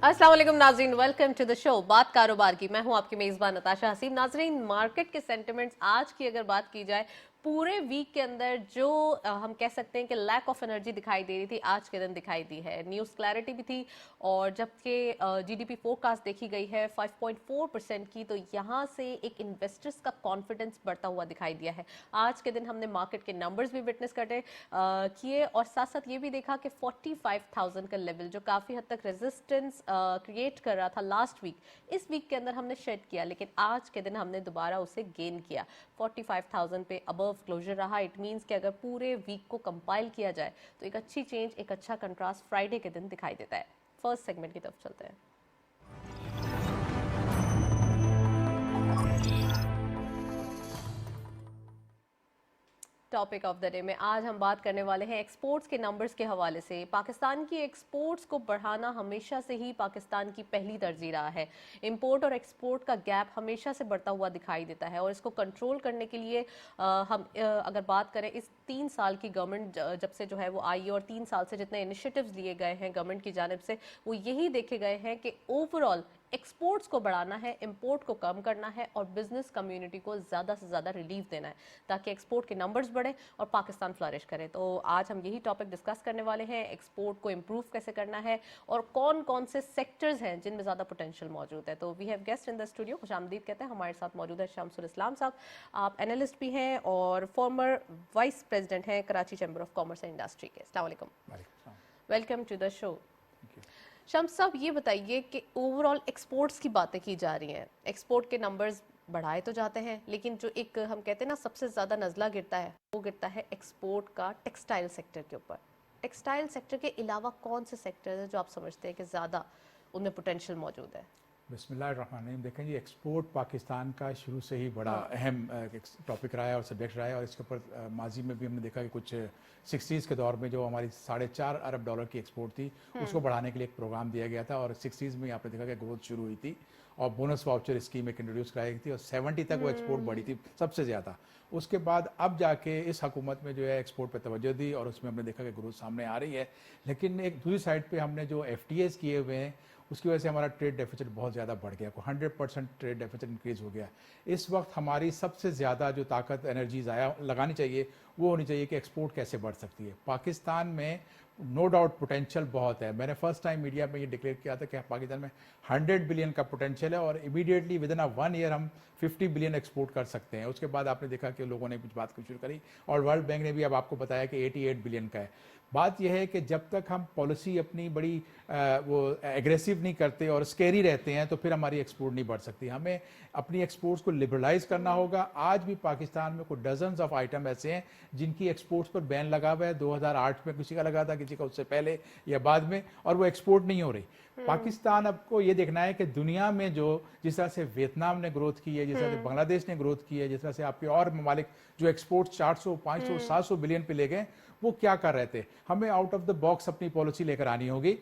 अस्सलाम वालेकुम नाजरीन, वेलकम टू द शो बात कारोबार की। मैं हूं आपकी मेजबान नताशा हसीब। नाजरीन, मार्केट के सेंटिमेंट्स आज की अगर बात की जाए, पूरे वीक के अंदर जो हम कह सकते हैं कि लैक ऑफ एनर्जी दिखाई दे रही थी, आज के दिन दिखाई दी है। न्यूज़ क्लैरिटी भी थी, और जबकि जीडीपी फोरकास्ट देखी गई है 5.4% की, तो यहाँ से एक इन्वेस्टर्स का कॉन्फिडेंस बढ़ता हुआ दिखाई दिया है। आज के दिन हमने मार्केट के नंबर्स भी विटनेस करने किए, और साथ साथ ये भी देखा कि 45,000 का लेवल जो काफ़ी हद तक रेजिस्टेंस क्रिएट कर रहा था लास्ट वीक, इस वीक के अंदर हमने शेड किया, लेकिन आज के दिन हमने दोबारा उसे गेन किया। 45,000 पे अबव क्लोजर रहा। इट मींस कि अगर पूरे वीक को कंपाइल किया जाए तो एक अच्छी चेंज, एक अच्छा कंट्रास्ट फ्राइडे के दिन दिखाई देता है। फर्स्ट सेगमेंट की तरफ चलते हैं। टॉपिक ऑफ द डे में आज हम बात करने वाले हैं एक्सपोर्ट्स के नंबर्स के हवाले से। पाकिस्तान की एक्सपोर्ट्स को बढ़ाना हमेशा से ही पाकिस्तान की पहली तरजीह रहा है। इंपोर्ट और एक्सपोर्ट का गैप हमेशा से बढ़ता हुआ दिखाई देता है, और इसको कंट्रोल करने के लिए अगर बात करें, इस 3 साल की गवर्नमेंट जब से जो है वो आई है, और 3 साल से जितने इनिशिएटिव्स लिए गए हैं गवर्नमेंट की जानिब से, वो यही देखे गए हैं कि ओवरऑल एक्सपोर्ट्स को बढ़ाना है, इंपोर्ट को कम करना है, और बिजनेस कम्युनिटी को ज़्यादा से ज़्यादा रिलीफ देना है, ताकि एक्सपोर्ट के नंबर्स बढ़े और पाकिस्तान फ्लरिश करे। तो आज हम यही टॉपिक डिस्कस करने वाले हैं, एक्सपोर्ट को इम्प्रूव कैसे करना है, और कौन कौन से सेक्टर्स हैं जिनमें ज़्यादा पोटेंशियल मौजूद है। तो we have guest in the studio, खुशामदीद कहते हैं। हमारे साथ मौजूद है शमसुल इस्लाम साहब। आप एनालिस्ट भी हैं और फॉर्मर वाइस प्रेसिडेंट हैं Karachi chamber of commerce and industry के। अस्सलाम वालेकुम, welcome to the show. Shams साहब, ये बताइए कि ओवरऑल एक्सपोर्ट्स की बातें की जा रही हैं, एक्सपोर्ट के नंबर्स बढ़ाए तो जाते हैं, लेकिन जो एक हम कहते हैं ना सबसे ज़्यादा नज़ला गिरता है, वो गिरता है एक्सपोर्ट का टेक्सटाइल सेक्टर के ऊपर। टेक्सटाइल सेक्टर के अलावा कौन से सेक्टर हैं जो आप समझते हैं कि ज़्यादा उनमें पोटेंशियल मौजूद है? बिस्मिल्लाहिर्रहमानिर्रहीम। देखें जी, एक्सपोर्ट पाकिस्तान का शुरू से ही बड़ा अहम टॉपिक रहा है और सब्जेक्ट रहा है, और इसके ऊपर माजी में भी हमने देखा कि कुछ 60s के दौर में जो हमारी $4.5 अरब डॉलर की एक्सपोर्ट थी, उसको बढ़ाने के लिए एक प्रोग्राम दिया गया था, और 60s में आपने देखा कि ग्रोथ शुरू हुई थी, और बोनस वाउचर स्कीम एक इंट्रोड्यूस कराई गई थी, और 70 तक वो एक्सपोर्ट बढ़ी थी सबसे ज़्यादा। उसके बाद अब जाके इस हुकूमत में जो है एक्सपोर्ट पे तवज्जो दी, और उसमें हमने देखा कि ग्रोथ सामने आ रही है। लेकिन एक दूसरी साइड पे हमने जो FTAs किए हुए हैं, उसकी वजह से हमारा ट्रेड डेफिसिट बहुत ज़्यादा बढ़ गया, 100% ट्रेड डेफिसिट इंक्रीज़ हो गया। इस वक्त हमारी सबसे ज़्यादा जो ताकत एनर्जी ज़ाया लगानी चाहिए, वो होनी चाहिए कि एक्सपोर्ट कैसे बढ़ सकती है। पाकिस्तान में नो डाउट पोटेंशियल बहुत है। मैंने फर्स्ट टाइम मीडिया में ये डिक्लेयर किया था कि पाकिस्तान में 100 बिलियन का पोटेंशियल है, और इमीडिएटली विद इन 1 ईयर हम 50 बिलियन एक्सपोर्ट कर सकते हैं। उसके बाद आपने देखा कि लोगों ने कुछ बात शुरू करी, और वर्ल्ड बैंक ने भी अब आपको बताया कि 88 बिलियन का है। बात यह है कि जब तक हम पॉलिसी अपनी बड़ी वो एग्रेसिव नहीं करते और स्केरी रहते हैं, तो फिर हमारी एक्सपोर्ट नहीं बढ़ सकती। हमें अपनी एक्सपोर्ट्स को लिबरलाइज करना होगा। आज भी पाकिस्तान में कुछ डजन्स ऑफ आइटम ऐसे हैं जिनकी एक्सपोर्ट्स पर बैन लगा हुआ है। 2008 में किसी का लगा था, किसी का उससे पहले या बाद में, और वो एक्सपोर्ट नहीं हो रही। पाकिस्तान आपको ये देखना है कि दुनिया में जो जिस तरह से वियतनाम ने ग्रोथ की है, जिस तरह से बांग्लादेश ने ग्रोथ की है, जिस तरह से आपके और ममालिक जो एक्सपोर्ट 400, 500, 700 बिलियन पे ले गए, वो क्या कर रहे थे। हमें आउट ऑफ द बॉक्स अपनी पॉलिसी लेकर आनी होगी,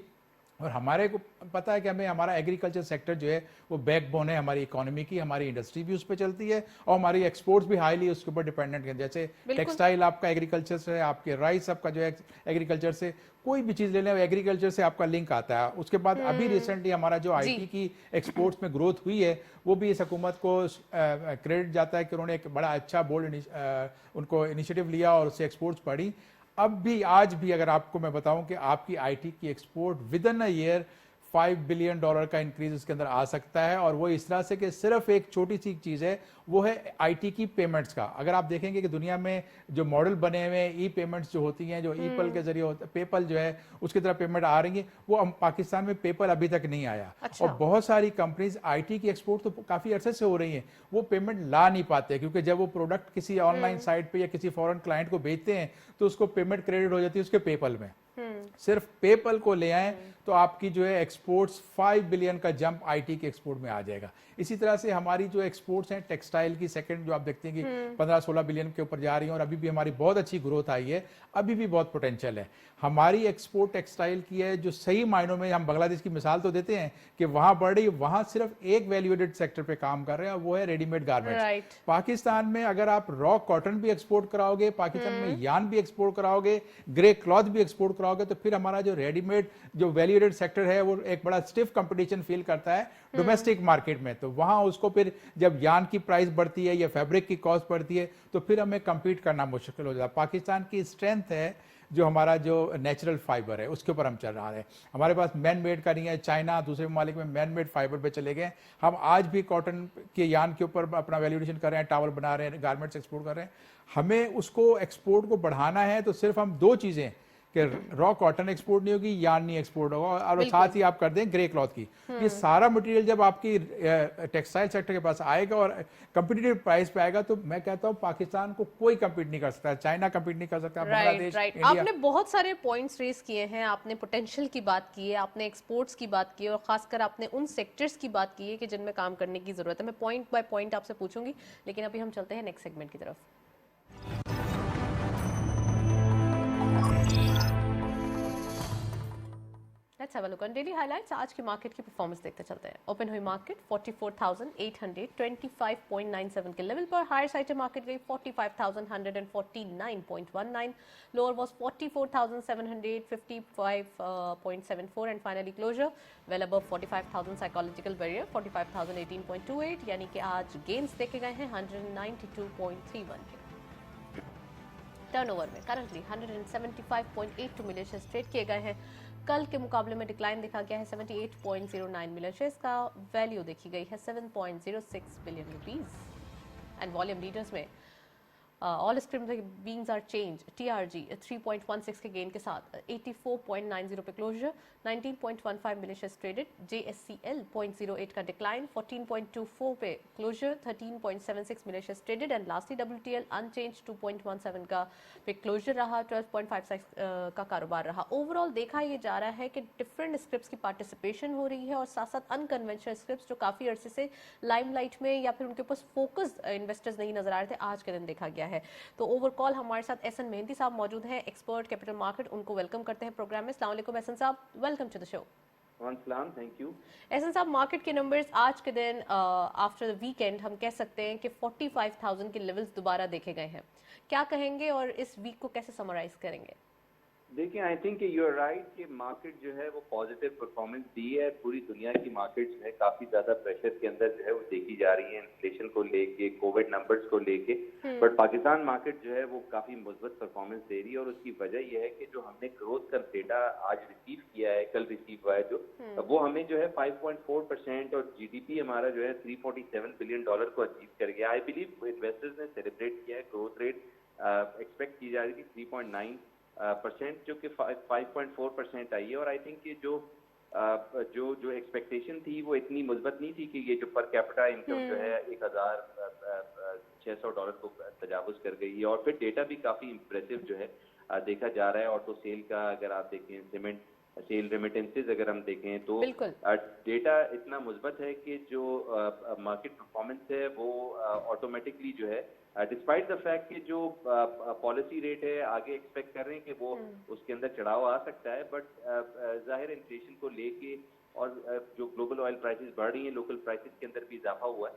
और हमारे को पता है कि हमें हमारा एग्रीकल्चर सेक्टर जो है वो बैकबोन है हमारी इकोनॉमी की, हमारी इंडस्ट्री भी उस पर चलती है, और हमारी एक्सपोर्ट्स भी हाईली उसके ऊपर डिपेंडेंट है। जैसे टेक्सटाइल आपका एग्रीकल्चर से है, आपके राइस आपका जो है एग्रीकल्चर से, कोई भी चीज़ ले लें एग्रीकल्चर से आपका लिंक आता है। उसके बाद अभी रिसेंटली हमारा जो IT की एक्सपोर्ट्स में ग्रोथ हुई है, वो भी इस हुकूमत को क्रेडिट जाता है कि उन्होंने एक बड़ा अच्छा बोल्ड उनको इनिशिएटिव लिया और उससे एक्सपोर्ट्स बढ़ी। अब भी आज भी अगर आपको मैं बताऊं कि आपकी IT की export with in a year $5 billion का इंक्रीज इसके अंदर आ सकता है, और वो इस तरह से कि सिर्फ एक छोटी सी चीज़ है, वो है IT की पेमेंट्स का। अगर आप देखेंगे कि दुनिया में जो मॉडल बने हुए हैं, ई पेमेंट्स जो होती हैं, जो ईपल के जरिए होता है, पेपल जो है उसकी तरह पेमेंट आ रही है, वो पाकिस्तान में पेपल अभी तक नहीं आया। अच्छा। और बहुत सारी कंपनीज IT की एक्सपोर्ट तो काफ़ी अरसे से हो रही हैं, वो पेमेंट ला नहीं पाते, क्योंकि जब वो प्रोडक्ट किसी ऑनलाइन साइट पर या किसी फॉरेन क्लाइंट को बेचते हैं, तो उसको पेमेंट क्रेडिट हो जाती है उसके पेपल में। सिर्फ पेपल को ले आए तो आपकी जो है एक्सपोर्ट्स 5 बिलियन का जंप IT के एक्सपोर्ट में आ जाएगा। इसी तरह से हमारी जो एक्सपोर्ट्स हैं टेक्सटाइल की, सेकंड जो आप देखते हैं कि 15-16 बिलियन के ऊपर जा रही हैं, और अभी भी हमारी बहुत अच्छी ग्रोथ आई है, अभी भी बहुत पोटेंशियल है। हमारी एक्सपोर्ट टेक्सटाइल की है जो सही मायनों में, हम बांग्लादेश की मिसाल तो देते हैं कि वहां बढ़ रही, वहां सिर्फ एक वैल्यू एडेड सेक्टर पे काम कर रहे हैं, वो है रेडीमेड गारमेंट्स। पाकिस्तान में अगर आप रॉ कॉटन भी एक्सपोर्ट कराओगे, पाकिस्तान में यान भी एक्सपोर्ट कराओगे, ग्रे क्लॉथ भी एक्सपोर्ट कराओगे, तो फिर हमारा जो रेडीमेड जो वैल्यू वैल्यूएटेड सेक्टर है वो एक बड़ा स्टिफ कंपटीशन फील करता है डोमेस्टिक मार्केट में, तो वहां उसको फिर जब यार्न की प्राइस बढ़ती है या फैब्रिक की कॉस्ट बढ़ती है तो फिर हमें compete करना मुश्किल हो जाता है। पाकिस्तान की स्ट्रेंथ है जो हमारा जो नेचुरल फाइबर है उसके ऊपर हम चल रहा है, हमारे पास मैन मेड का नहीं है। चाइना दूसरे ममालिक में मैन मेड फाइबर पे चले गए, हम आज भी कॉटन के यान के ऊपर अपना वैल्यूएशन कर रहे हैं, टावल बना रहे हैं, गारमेंट्स एक्सपोर्ट कर रहे हैं। हमें उसको एक्सपोर्ट को बढ़ाना है तो सिर्फ हम दो चीज़ें कि रॉ कॉटन एक्सपोर्ट नहीं होगी, यार्न नहीं एक्सपोर्ट होगा, और साथ ही आप कर दें ग्रे क्लॉथ की। ये सारा मटेरियल जब आपकी टेक्सटाइल सेक्टर के पास आएगा और कंपटीटिव प्राइस पे आएगा तो मैं कहता हूँ पाकिस्तान को कोई कम्पीट नहीं कर सकता, चाइना कम्पीट नहीं कर सकता, बांग्लादेश, इंडिया। आपने बहुत सारे पॉइंट्स रेस किए हैं, आपने पोटेंशियल की बात की है, आपने एक्सपोर्ट्स की बात की है और खासकर आपने उन सेक्टर्स की बात की है कि जिनमें काम करने की जरूरत है। मैं पॉइंट बाय पॉइंट आपसे पूछूंगी, लेकिन अभी हम चलते हैं नेक्स्ट सेगमेंट की तरफ। Let's have a look on daily highlights. आज की मार्केट की परफॉर्मेंस देखते चलते हैं। ओपन हुई मार्केट 44,825.97 के लेवल पर, हायर साइड से मार्केट गई 45,149.19, lower was 44,755.74 and finally closer well above 45,000 psychological barrier 45,018.28, यानी कि आज गेन्स देखे गए हैं 192.31 के। टर्नओवर में करंटली 175.82 मिलियन शेयर्स ट्रेड किए गए हैं। कल के मुकाबले में डिक्लाइन देखा गया है 78.09 मिलियन शेयर्स का, वैल्यू देखी गई है 7.06 billion rupees. And volume leaders में all script beans are change, TRG 3.16 के गेन के साथ 84.90 पे closure, 19.15 million shares traded. JSCL 0.08 का डिक्लाइन, 14.24 पे closure, 13.76 million shares traded. And lastly WTL unchanged 2.17 का पे क्लोजर रहा, 12.56 का कारोबार रहा। ओवरऑल देखा ये जा रहा है कि डिफरेंट स्क्रिप्ट्स की पार्टिसिपेशन हो रही है और साथ साथ अनकन्वेंशनल स्क्रिप्ट्स जो काफी अरसे से लाइमलाइट में या फिर उनके पास फोकस इन्वेस्टर्स नहीं नजर आ रहे थे, आज के दिन देखा गया है। तो ओवरऑल हमारे साथ एहसन मेहंदी साहब मौजूद हैं, एक्सपर्ट कैपिटल मार्केट, उनको वेलकम करते हैं प्रोग्राम में। अस्सलाम वालेकुम एहसन साहब, welcome to the show. Thank you. Ehsan साहब, मार्केट के नंबर्स आज के दिन आफ्टर द वीकेंड हम कह सकते हैं कि 45,000 के लेवल्स दोबारा देखे गए हैं, क्या कहेंगे और इस वीक को कैसे समराइज करेंगे? देखिए, I think you are right कि मार्केट जो है वो पॉजिटिव परफॉर्मेंस दी है। पूरी दुनिया की मार्केट जो है काफी ज्यादा प्रेशर के अंदर जो है वो देखी जा रही है, इन्फ्लेशन को लेके, कोविड नंबर्स को लेके। बट पाकिस्तान मार्केट जो है वो काफी मुस्बत परफॉर्मेंस दे रही है और उसकी वजह यह है कि जो हमने ग्रोथ का डेटा आज रिसीव किया है, कल रिसीव हुआ है जो, वो हमें जो है 5.4% और जीडीपी हमारा जो है $347 बिलियन को अचीव कर गया। आई बिलीव इन्वेस्टर्स ने सेलिब्रेट किया है। ग्रोथ रेट एक्सपेक्ट की जा रही थी 3.9% जो कि 5.4% आई है। और आई थिंक ये जो एक्सपेक्टेशन थी वो इतनी मुस्बत नहीं थी कि ये जो पर कैपिटा इनकम जो है $1,600 को तजावुज कर गई है। और फिर डेटा भी काफी इंप्रेसिव जो है देखा जा रहा है। ऑटो सेल का अगर आप देखें, सीमेंट सेल, रेमिटेंसेज अगर हम देखें तो डेटा इतना मुस्बत है कि जो मार्केट परफॉर्मेंस है वो ऑटोमेटिकली जो है डिस्पाइट द फैक्ट कि जो पॉलिसी रेट है आगे एक्सपेक्ट कर रहे हैं कि वो उसके अंदर चढ़ाव आ सकता है, बट जाहिर इन्फ्लेशन को लेके और जो ग्लोबल ऑयल प्राइसेस बढ़ रही हैं, लोकल प्राइसेस के अंदर भी इजाफा हुआ है।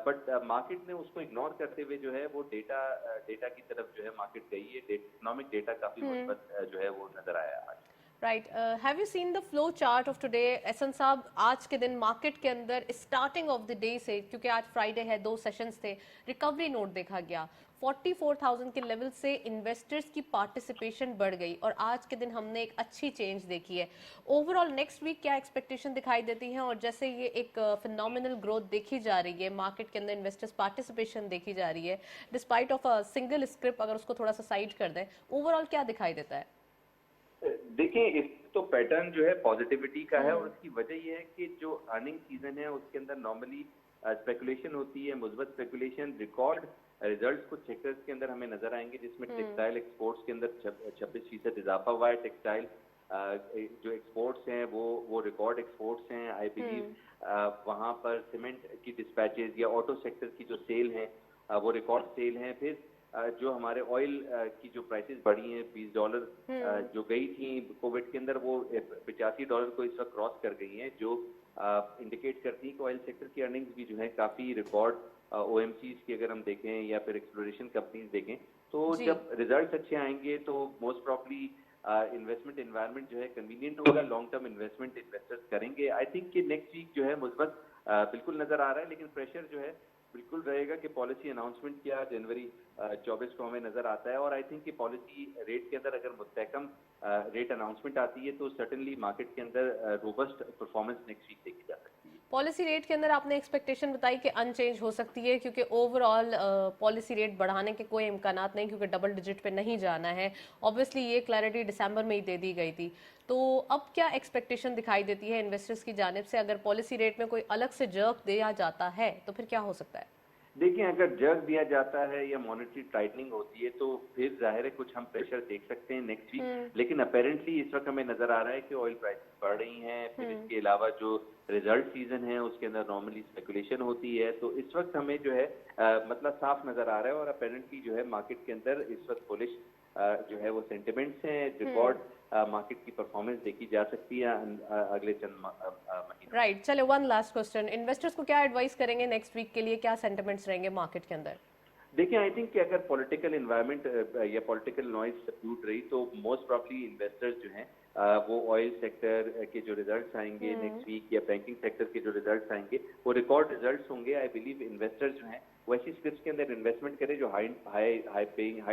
बट मार्केट ने उसको इग्नोर करते हुए जो है वो डेटा की तरफ जो है मार्केट गई है। इकोनॉमिक डेटा काफी मुस्बत जो है वो नजर आया आज। Right, have you seen the flow chart of today? Ehsan साहब, आज के दिन मार्केट के अंदर स्टार्टिंग ऑफ द डे से, क्योंकि आज फ्राइडे है, 2 सेशंस थे, रिकवरी नोट देखा गया। 44,000 के लेवल से इन्वेस्टर्स की पार्टिसिपेशन बढ़ गई और आज के दिन हमने एक अच्छी चेंज देखी है। ओवरऑल नेक्स्ट वीक क्या एक्सपेक्टेशन दिखाई देती है? और जैसे ये एक फिनोमिनल ग्रोथ देखी जा रही है मार्केट के अंदर, इन्वेस्टर्स पार्टिसिपेशन देखी जा रही है, despite of a single script अगर उसको थोड़ा सा साइड कर दें, ओवरऑल क्या दिखाई देता है? देखिए, इस तो पैटर्न जो है पॉजिटिविटी का है और उसकी वजह यह है कि जो अर्निंग सीजन है उसके अंदर नॉर्मली स्पेकुलेशन होती है, मुस्बत स्पेकुलेशन। रिकॉर्ड रिजल्ट्स कुछ सेक्टर्स के अंदर हमें नजर आएंगे जिसमें टेक्सटाइल एक्सपोर्ट्स के अंदर 26% इजाफा हुआ है। टेक्सटाइल जो एक्सपोर्ट्स हैं वो रिकॉर्ड एक्सपोर्ट्स हैं। आई बिलीव वहाँ पर सीमेंट की डिस्पैचेज या ऑटो सेक्टर की जो सेल हैं वो रिकॉर्ड सेल हैं। फिर जो हमारे ऑयल की जो प्राइसेस बढ़ी हैं, $20 जो गई थी कोविड के अंदर, वो $85 को इस वक्त क्रॉस कर गई हैं, जो इंडिकेट करती है कि ऑयल सेक्टर की अर्निंग्स भी जो है काफी रिकॉर्ड ओएमसीज की अगर हम देखें या फिर एक्सप्लोरेशन कंपनीज देखें तो जब रिजल्ट्स अच्छे आएंगे तो मोस्ट प्रॉब्ली इन्वेस्टमेंट एनवायरनमेंट जो है कन्वीनियंट होगा, लॉन्ग टर्म इन्वेस्टमेंट इन्वेस्टर्स करेंगे। आई थिंक कि नेक्स्ट वीक जो है मुस्बत बिल्कुल नजर आ रहा है, लेकिन प्रेशर जो है बिल्कुल रहेगा कि पॉलिसी अनाउंसमेंट क्या जनवरी 24 को हमें नजर आता है। और आई थिंक कि पॉलिसी रेट के अंदर अगर मुस्तहकम रेट अनाउंसमेंट आती है तो सर्टेनली मार्केट के अंदर रोबस्ट परफॉर्मेंस नेक्स्ट वीक देखी जा सकती है। पॉलिसी रेट के अंदर आपने एक्सपेक्टेशन बताई कि अनचेंज हो सकती है, क्योंकि ओवरऑल पॉलिसी रेट बढ़ाने के कोई इम्कानात नहीं, क्योंकि डबल डिजिट पे नहीं जाना है। ऑब्वियसली ये क्लैरिटी दिसंबर में ही दे दी गई थी। तो अब क्या एक्सपेक्टेशन दिखाई देती है इन्वेस्टर्स की जानिब से? अगर पॉलिसी रेट में कोई अलग से जर्क दिया जाता है तो फिर क्या हो सकता है? देखिए, अगर जर्क दिया जाता है या मॉनेटरी टाइटनिंग होती है तो फिर जाहिर है कुछ हम प्रेशर देख सकते हैं नेक्स्ट वीक। लेकिन अपेरेंटली इस वक्त हमें नजर आ रहा है कि ऑयल प्राइसेस बढ़ रही हैं। फिर इसके अलावा जो रिजल्ट सीजन है उसके अंदर नॉर्मली स्पेकुलेशन होती है। तो इस वक्त हमें जो है मतलब साफ नजर आ रहा है, और अपेरेंटली जो है मार्केट के अंदर इस वक्त बुलिश जो है वो सेंटिमेंट्स हैं। रिकॉर्ड मार्केट की परफॉर्मेंस देखी जा सकती है अगले चंद महीनों। राइट, चले वन लास्ट क्वेश्चन, इन्वेस्टर्स को क्या एडवाइस करेंगे नेक्स्ट वीक के लिए? क्या सेंटिमेंट्स रहेंगे मार्केट के अंदर? देखिए, आई थिंक कि अगर पॉलिटिकल एनवायरनमेंट या पॉलिटिकल नॉइज सबड्यूट रही तो मोस्ट प्रॉब्ली इन्वेस्टर्स जो हैं वो ऑयल सेक्टर के जो रिजल्ट्स आएंगे नेक्स्ट वीक या बैंकिंग सेक्टर के जो रिजल्ट्स आएंगे वो रिकॉर्ड रिजल्ट्स होंगे। आई बिलीव इन्वेस्टर्स जो हैं वो ऐसी स्क्रिप्ट के अंदर इन्वेस्टमेंट करें जो हाई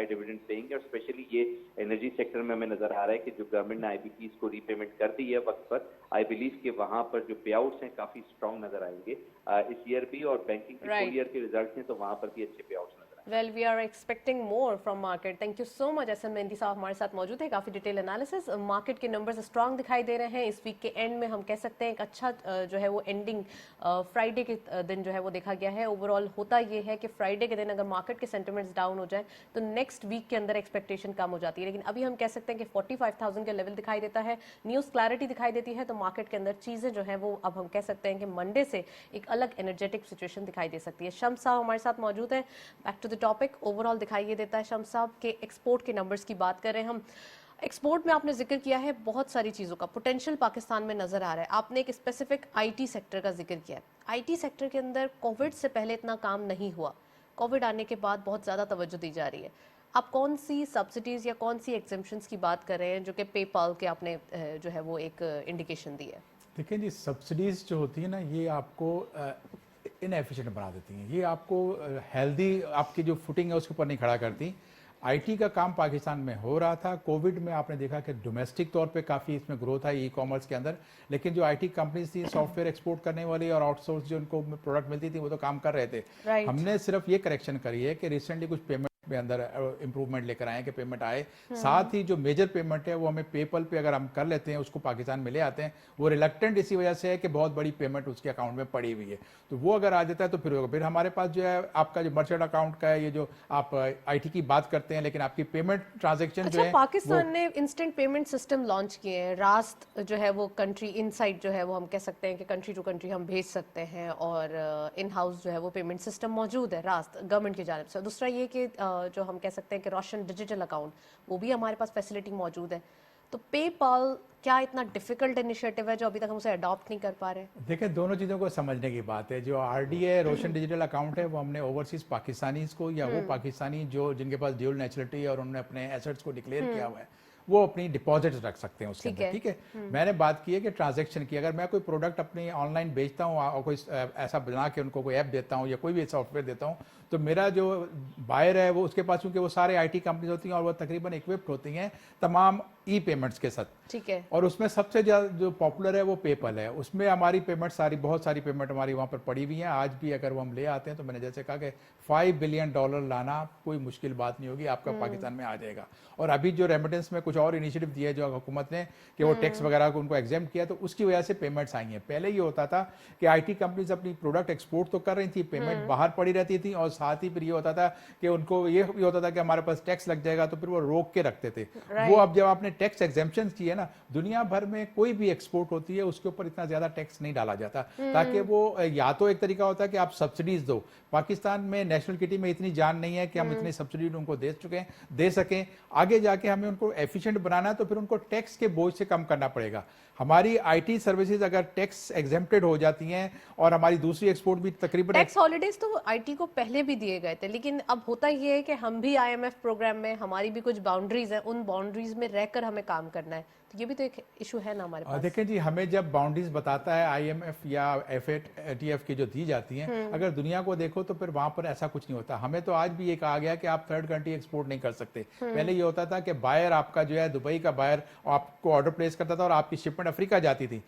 डिविडेंड पेइंग, और स्पेशली ये एनर्जी सेक्टर में हमें नजर आ रहा है कि जो गवर्नमेंट ने आईबीपीज को रीपेमेंट कर दी है वक्त पर। आई बिलीव कि वहां पर जो पे आउट्स हैं काफी स्ट्रॉन्ग नजर आएंगे इस ईयर भी, और बैंकिंग के फुल ईयर के रिजल्ट्स हैं तो वहां पर भी अच्छे पे आउट्स नजर आएंगे। Well, we are expecting more from market. Thank you so much. SM Mehndi साहब हमारे साथ मौजूद है, काफी डिटेल एनालिसिस। मार्केट के नंबर्स स्ट्रांग दिखाई दे रहे हैं। इस वीक के एंड में हम कह सकते हैं एक अच्छा जो है वो एंडिंग फ्राइडे के दिन जो है वो देखा गया है। ओवरऑल होता ये है कि फ्राइडे के दिन अगर मार्केट के सेंटिमेंट्स डाउन हो जाए तो नेक्स्ट वीक के अंदर एक्सपेक्टेशन कम हो जाती है। लेकिन अभी हम कह सकते हैं कि 45,000 का लेवल दिखाई देता है, न्यूज़ क्लैरिटी दिखाई देती है, तो मार्केट के अंदर चीज़ें जो है वो अब हम कह सकते हैं कि मंडे से एक अलग एनर्जेटिक सिचुएशन दिखाई दे सकती है। शम्स साहब हमारे साथ मौजूद है। Back to the topic, overall दिखाई देता है शम्स साहब के एक्सपोर्ट के नंबर्स की बात करें हम। एक्सपोर्ट में आपने जिक्र किया है बहुत सारी चीज़ों का, पोटेंशियल पाकिस्तान में नज़र आ रहा है। आपने एक स्पेसिफिक आईटी सेक्टर का जिक्र किया है। आईटी सेक्टर के अंदर कोविड से पहले इतना काम नहीं हुआ, कोविड आने के बाद बहुत ज़्यादा तवज्जो दी जा रही है। आप कौन सी सब्सिडीज़ या कौन सी एग्जेम्पशंस की बात कर रहे हैं जो कि पेपाल के आपने जो है वो एक इंडिकेशन दी है? देखिए जी, सब्सिडीज़ जो होती है ना ये आपको इनएफिशिएंट बना देती हैं। ये आपको हेल्दी आपकी जो फुटिंग है उसके ऊपर नहीं खड़ा करती। आईटी का काम पाकिस्तान में हो रहा था। कोविड में आपने देखा कि डोमेस्टिक तौर पे काफ़ी इसमें ग्रोथ आई ई कॉमर्स के अंदर, लेकिन जो आईटी कंपनीज थी सॉफ्टवेयर एक्सपोर्ट करने वाली और आउटसोर्स जो उनको प्रोडक्ट मिलती थी वो तो काम कर रहे थे। हमने सिर्फ ये करेक्शन करी है कि रिसेंटली कुछ पेमेंट में अंदर इंप्रूवमेंट लेकर आए कि पेमेंट आए। साथ ही जो मेजर पेमेंट है वो हमें पेपल पे अगर हम कर लेते हैं उसको पाकिस्तान में ले आते हैं, वो रिलक्टेंट इसी वजह से है कि बहुत बड़ी पेमेंट उसके अकाउंट में पड़ी हुई है। तो वो अगर आ जाता है तो फिर हमारे पास जो है आपका जो मर्चेंट अकाउंट का है, ये जो आप आईटी की बात करते हैं लेकिन आपकी पेमेंट ट्रांजेक्शन जो है पाकिस्तान ने इंस्टेंट पेमेंट सिस्टम लॉन्च किए हैं। रास्त जो है वो कंट्री इनसाइड जो है वो हम कह सकते हैं कि कंट्री टू कंट्री हम भेज सकते हैं, और इन हाउस जो है वो पेमेंट सिस्टम मौजूद है रास्त गवर्नमेंट की जानिब से। दूसरा ये कि जो हम कह सकते हैं कि रोशन डिजिटल अकाउंट, वो भी हमारे पास फैसिलिटी मौजूद है। तो पेपाल क्या इतना डिफिकल्ट इनिशिएटिव है जो अभी तक हम उसे अडॉप्ट नहीं कर पा रहे? देखिए, दोनों चीज़ों को समझने की बात है। जो आरडी है, रोशन डिजिटल अकाउंट है, वो हमने ओवरसीज पाकिस्तानीज को या वो पाकिस्तानी जो जिनके पास ड्यूल नेशनलिटी और उन्होंने अपने एसेट्स को डिक्लेयर किया हुआ है वो अपनी डिपॉजिट रख सकते हैं उसके अंदर। ठीक है, मैंने बात की है कि ट्रांजैक्शन की, अगर मैं कोई प्रोडक्ट अपनी ऑनलाइन बेचता हूँ और कोई ऐसा बना के उनको कोई ऐप देता हूँ या कोई भी सॉफ्टवेयर देता हूँ, तो मेरा जो बायर है वो उसके पास, क्योंकि वो सारे आईटी कंपनीज होती हैं और वो तकरीबन इक्विप्ड होती हैं तमाम ई पेमेंट्स के साथ। ठीक है, और उसमें सबसे ज़्यादा जो पॉपुलर है वो पेपल है। उसमें हमारी पेमेंट बहुत सारी पेमेंट हमारी वहाँ पर पड़ी हुई हैं। आज भी अगर वो हम ले आते हैं तो मैंने जैसे कहा कि $5 बिलियन लाना कोई मुश्किल बात नहीं होगी, आपका पाकिस्तान में आ जाएगा। और अभी जो रेमिटेंस में कुछ और इनिशिएटिव दिए जो हुकूमत ने कि वो टैक्स वगैरह को उनको एग्जाम किया, तो उसकी वजह से पेमेंट्स आई हैं। पहले ये होता था कि आईटी कंपनीज अपनी प्रोडक्ट एक्सपोर्ट तो कर रही थी, पेमेंट बाहर पड़ी रहती थी, और साथ ही फिर ये होता था कि उनको ये भी होता था कि हमारे पास टैक्स लग जाएगा, तो फिर वो रोक के रखते थे। वो अब जब आपने टैक्स एग्जेम्पशन की है ना, दुनिया भर में कोई भी एक्सपोर्ट होती है उसके ऊपर इतना ज्यादा टैक्स नहीं डाला जाता, ताकि वो या तो एक तरीका होता है कि आप सब्सिडीज दो। पाकिस्तान में नेशनल किटी में इतनी जान नहीं है कि हम इतनी सब्सिडी उनको दे सकें। आगे जाके हमें उनको एफिशिएंट एफिशिएंट बनाना है तो फिर उनको टैक्स के बोझ से कम करना पड़ेगा। हमारी आईटी सर्विसेज अगर टैक्स एग्जेम्प्टेड हो जाती हैं और हमारी दूसरी एक्सपोर्ट भी तकरीबन टैक्स हॉलिडेज तो आईटी को पहले भी दिए गए थे, लेकिन अब होता ये है कि हम भी आईएमएफ प्रोग्राम में, हमारी भी कुछ बाउंड्रीज हैं, उन बाउंड्रीज में रहकर हमें काम करना है, तो ये भी तो एक इशू है ना हमारे पास। देखें जी, हमें जब बाउंड्रीज बताता है आईएमएफ या एफएटीएफ की जो दी जाती हैं, अगर दुनिया को देखो तो फिर वहां पर ऐसा कुछ नहीं होता। हमें तो आज भी ये कहा गया कि आप थर्ड कंट्री एक्सपोर्ट नहीं कर सकते। पहले ये होता था कि बायर आपका जो है दुबई का बायर आपको ऑर्डर प्लेस करता था और आपकी शिपमेंट अफ्रीका जाती थी।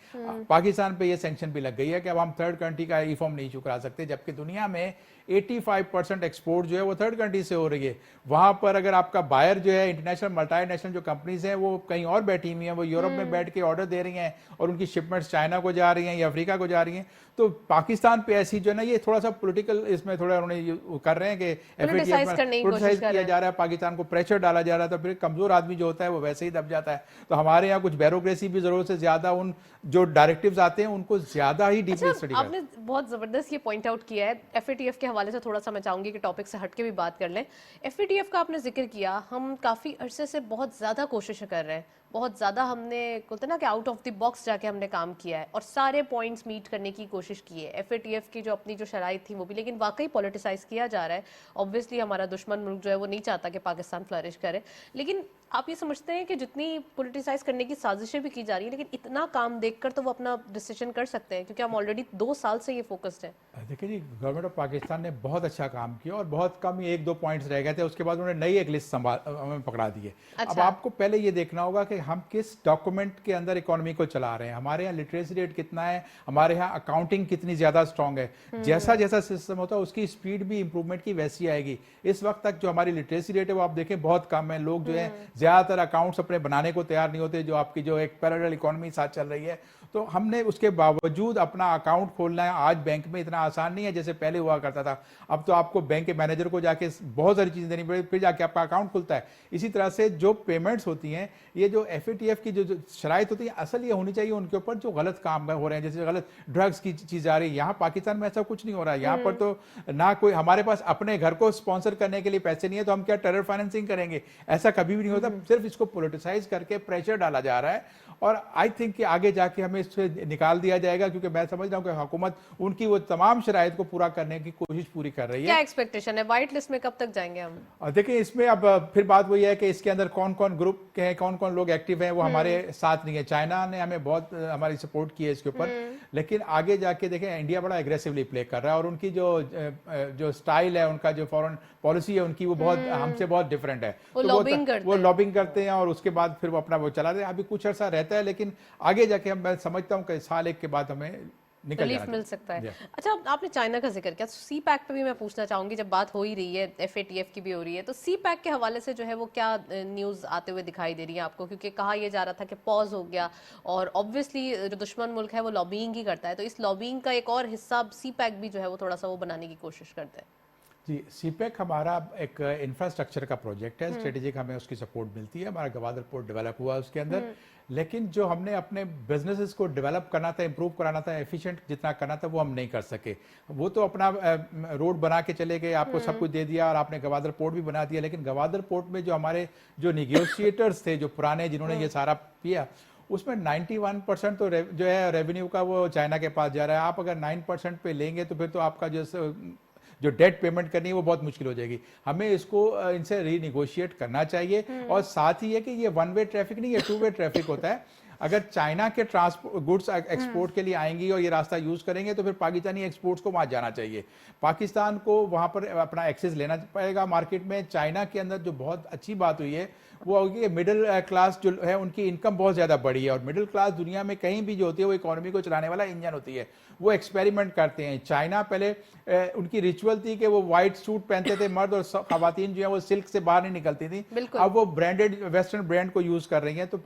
पाकिस्तान पे ये सैंक्शन भी लग गई है कि अब हम थर्ड कंट्री का ई फॉर्म नहीं इशू करा सकते, जबकि दुनिया में 85% एक्सपोर्ट जो है वो थर्ड कंट्री से हो रही है। वहां पर अगर आपका बायर जो है इंटरनेशनल मल्टीनेशनल जो कंपनीज हैं वो कहीं और बैठी हुई हैं, वो यूरोप में बैठ के ऑर्डर दे रही हैं और उनकी शिपमेंट्स चाइना को जा रही हैं या अफ्रीका को जा रही हैं। तो पाकिस्तान पे ऐसी जो है ना, ये थोड़ा सा पॉलिटिकल इसमें थोड़ा उन्होंने कर रहे हैं कि पोलिटिसाइज किया जा रहा है, पाकिस्तान को प्रेशर डाला जा रहा है, तो फिर कमजोर आदमी जो होता है वो वैसे ही दब जाता है। तो हमारे यहाँ कुछ ब्यूरोक्रेसी भी जरूरत से ज्यादा, उन जो डायरेक्टिव्स आते हैं उनको ज्यादा ही डीपली स्टडी आपने बहुत जबरदस्त ये पॉइंट आउट किया है। एफएटीएफ के हवाले से थोड़ा सा मैं चाहूंगी कि टॉपिक से हटके भी बात कर लें। एफएटीएफ का आपने जिक्र किया, हम काफी अरसे से बहुत ज्यादा कोशिश कर रहे हैं, बहुत ज़्यादा हमने बोलते ना कि आउट ऑफ द बॉक्स जाके हमने काम किया है और सारे पॉइंट्स मीट करने की कोशिश की है। एफएटीएफ की जो अपनी जो शराइत थी वो भी, लेकिन वाकई पॉलिटिसाइज किया जा रहा है। ऑब्वियसली हमारा दुश्मन मुल्क जो है वो नहीं चाहता कि पाकिस्तान फ्लरिश करे, लेकिन आप ये समझते हैं कि जितनी पॉलिटिसाइज करने की साजिशें भी की जा रही है, लेकिन इतना काम देखकर तो वो अपना डिसीजन कर सकते हैं, क्योंकि हम ऑलरेडी 2 साल से ये फोकस्ड है। देखिए जी, गवर्नमेंट ऑफ पाकिस्तान ने बहुत अच्छा काम किया और बहुत कम ही 1-2 पॉइंट्स रह गए थे, उसके बाद उन्होंने नई एक लिस्ट हमें पकड़ा दी है। अच्छा। अब आपको पहले ये देखना होगा कि हम किस डॉक्यूमेंट के अंदर इकोनॉमी को चला रहे हैं, हमारे यहाँ लिटरेसी रेट कितना है, हमारे यहाँ अकाउंटिंग कितनी ज्यादा स्ट्रांग है। जैसा जैसा सिस्टम होता है उसकी स्पीड भी इंप्रूवमेंट की वैसी आएगी। इस वक्त तक जो हमारी लिटरेसी रेट है वो आप देखें बहुत कम है। लोग जो है ज्यादातर अकाउंट्स अपने बनाने को तैयार नहीं होते, जो आपकी जो एक पैरेलल इकोनॉमी साथ चल रही है। तो हमने उसके बावजूद अपना अकाउंट खोलना है आज बैंक में इतना आसान नहीं है जैसे पहले हुआ करता था। अब तो आपको बैंक के मैनेजर को जाके बहुत सारी चीजें देनी पड़ेगी, फिर जाके आपका अकाउंट खुलता है। इसी तरह से जो पेमेंट्स होती हैं, ये जो एफएटीएफ की जो शराइत होती है, असल ये होनी चाहिए उनके ऊपर जो गलत काम हो रहे हैं, जैसे गलत ड्रग्स की चीज आ रही है। यहाँ पाकिस्तान में ऐसा कुछ नहीं हो रहा है। यहाँ पर तो ना कोई, हमारे पास अपने घर को स्पॉन्सर करने के लिए पैसे नहीं है, तो हम क्या टेरर फाइनेंसिंग करेंगे? ऐसा कभी भी नहीं होता। सिर्फ इसको पोलिटिसाइज करके प्रेशर डाला जा रहा है और आई थिंक कि आगे जाके हमें इससे निकाल दिया जाएगा, क्योंकि मैं समझ रहा हूं कि हुकूमत उनकी वो तमाम शराइत को पूरा करने की कोशिश पूरी कर रही है। क्या एक्सपेक्टेशन है, व्हाइट लिस्ट में कब तक जाएंगे हम? देखिए, इसमें अब फिर बात वही है कि इसके अंदर कौन कौन ग्रुप के हैं, कौन कौन लोग एक्टिव हैं, वो हमारे साथ नहीं है। चाइना ने हमें बहुत हमारी सपोर्ट की है इसके ऊपर, लेकिन आगे जाके देखें इंडिया बड़ा एग्रेसिवली प्ले कर रहा है और उनकी जो स्टाइल है, उनका जो फॉरेन पॉलिसी है उनकी, वो बहुत हमसे बहुत डिफरेंट है। वो लॉबिंग करते हैं और उसके बाद फिर वो अपना वो चला रहे हैं। अभी कुछ अर्सा रहता है, लेकिन आगे जाके मैं समझता हूँ कि साल एक के बाद हमें रिलीफ मिल सकता है। अच्छा, आपने चाइना का जिक्र किया, तो सी पैक पे भी मैं पूछना चाहूंगी, जब बात हो ही रही है, एफएटीएफ की भी हो रही है, तो सी पैक के हवाले से जो है वो क्या न्यूज़ आते हुए दिखाई दे रही है आपको? क्योंकि कहा यह जा रहा था कि पॉज हो गया और ऑब्वियसली जो दुश्मन मुल्क है वो लॉबिंग ही करता है, तो इस लॉबिंग का एक और हिस्सा सी पैक भी जो है वो थोड़ा सा वो बनाने की कोशिश करता है। जी, सीपैक हमारा एक इंफ्रास्ट्रक्चर का प्रोजेक्ट है, स्ट्रेटेजिक हमें उसकी सपोर्ट मिलती है। हमारा गवादर पोर्ट डेवलप हुआ उसके अंदर, लेकिन जो हमने अपने बिजनेसेस को डेवलप करना था, इंप्रूव कराना था, एफिशिएंट जितना करना था वो हम नहीं कर सके। वो तो अपना रोड बना के चले गए, आपको सब कुछ दे दिया और आपने गवादर पोर्ट भी बना दिया, लेकिन गवादर पोर्ट में जो हमारे जो निगोशिएटर्स थे, जो पुराने जिन्होंने ये सारा किया, उसमें 91% तो जो है रेवेन्यू का वो चाइना के पास जा रहा है। आप अगर 9% पे लेंगे तो फिर तो आपका जो डेट पेमेंट करनी है वो बहुत मुश्किल हो जाएगी। हमें इसको इनसे रीनिगोशिएट करना चाहिए और साथ ही है कि ये 1 वे ट्रैफिक नहीं, ये 2 वे ट्रैफिक होता है। अगर चाइना के ट्रांसपोर्ट गुड्स एक्सपोर्ट के लिए आएंगी और ये रास्ता यूज करेंगे तो फिर पाकिस्तानी एक्सपोर्ट्स को वहां जाना चाहिए। पाकिस्तान को वहां पर अपना एक्सेस लेना पड़ेगा मार्केट में। चाइना के अंदर जो बहुत अच्छी बात हुई है वो होगी, मिडिल क्लास जो है उनकी इनकम बहुत ज्यादा बढ़ी है और मिडिल क्लास दुनिया में कहीं भी जो होती है वो इकोनॉमी को चलाने वाला इंजन होती है। वो एक्सपेरिमेंट करते हैं। चाइना पहले उनकी रिचुअल थी कि वो व्हाइट सूट पहनते थे मर्द और खवातीन जो है वो सिल्क से बाहर नहीं निकलती थी। अब वो ब्रांडेड वेस्टर्न ब्रांड को यूज कर रही हैं, तो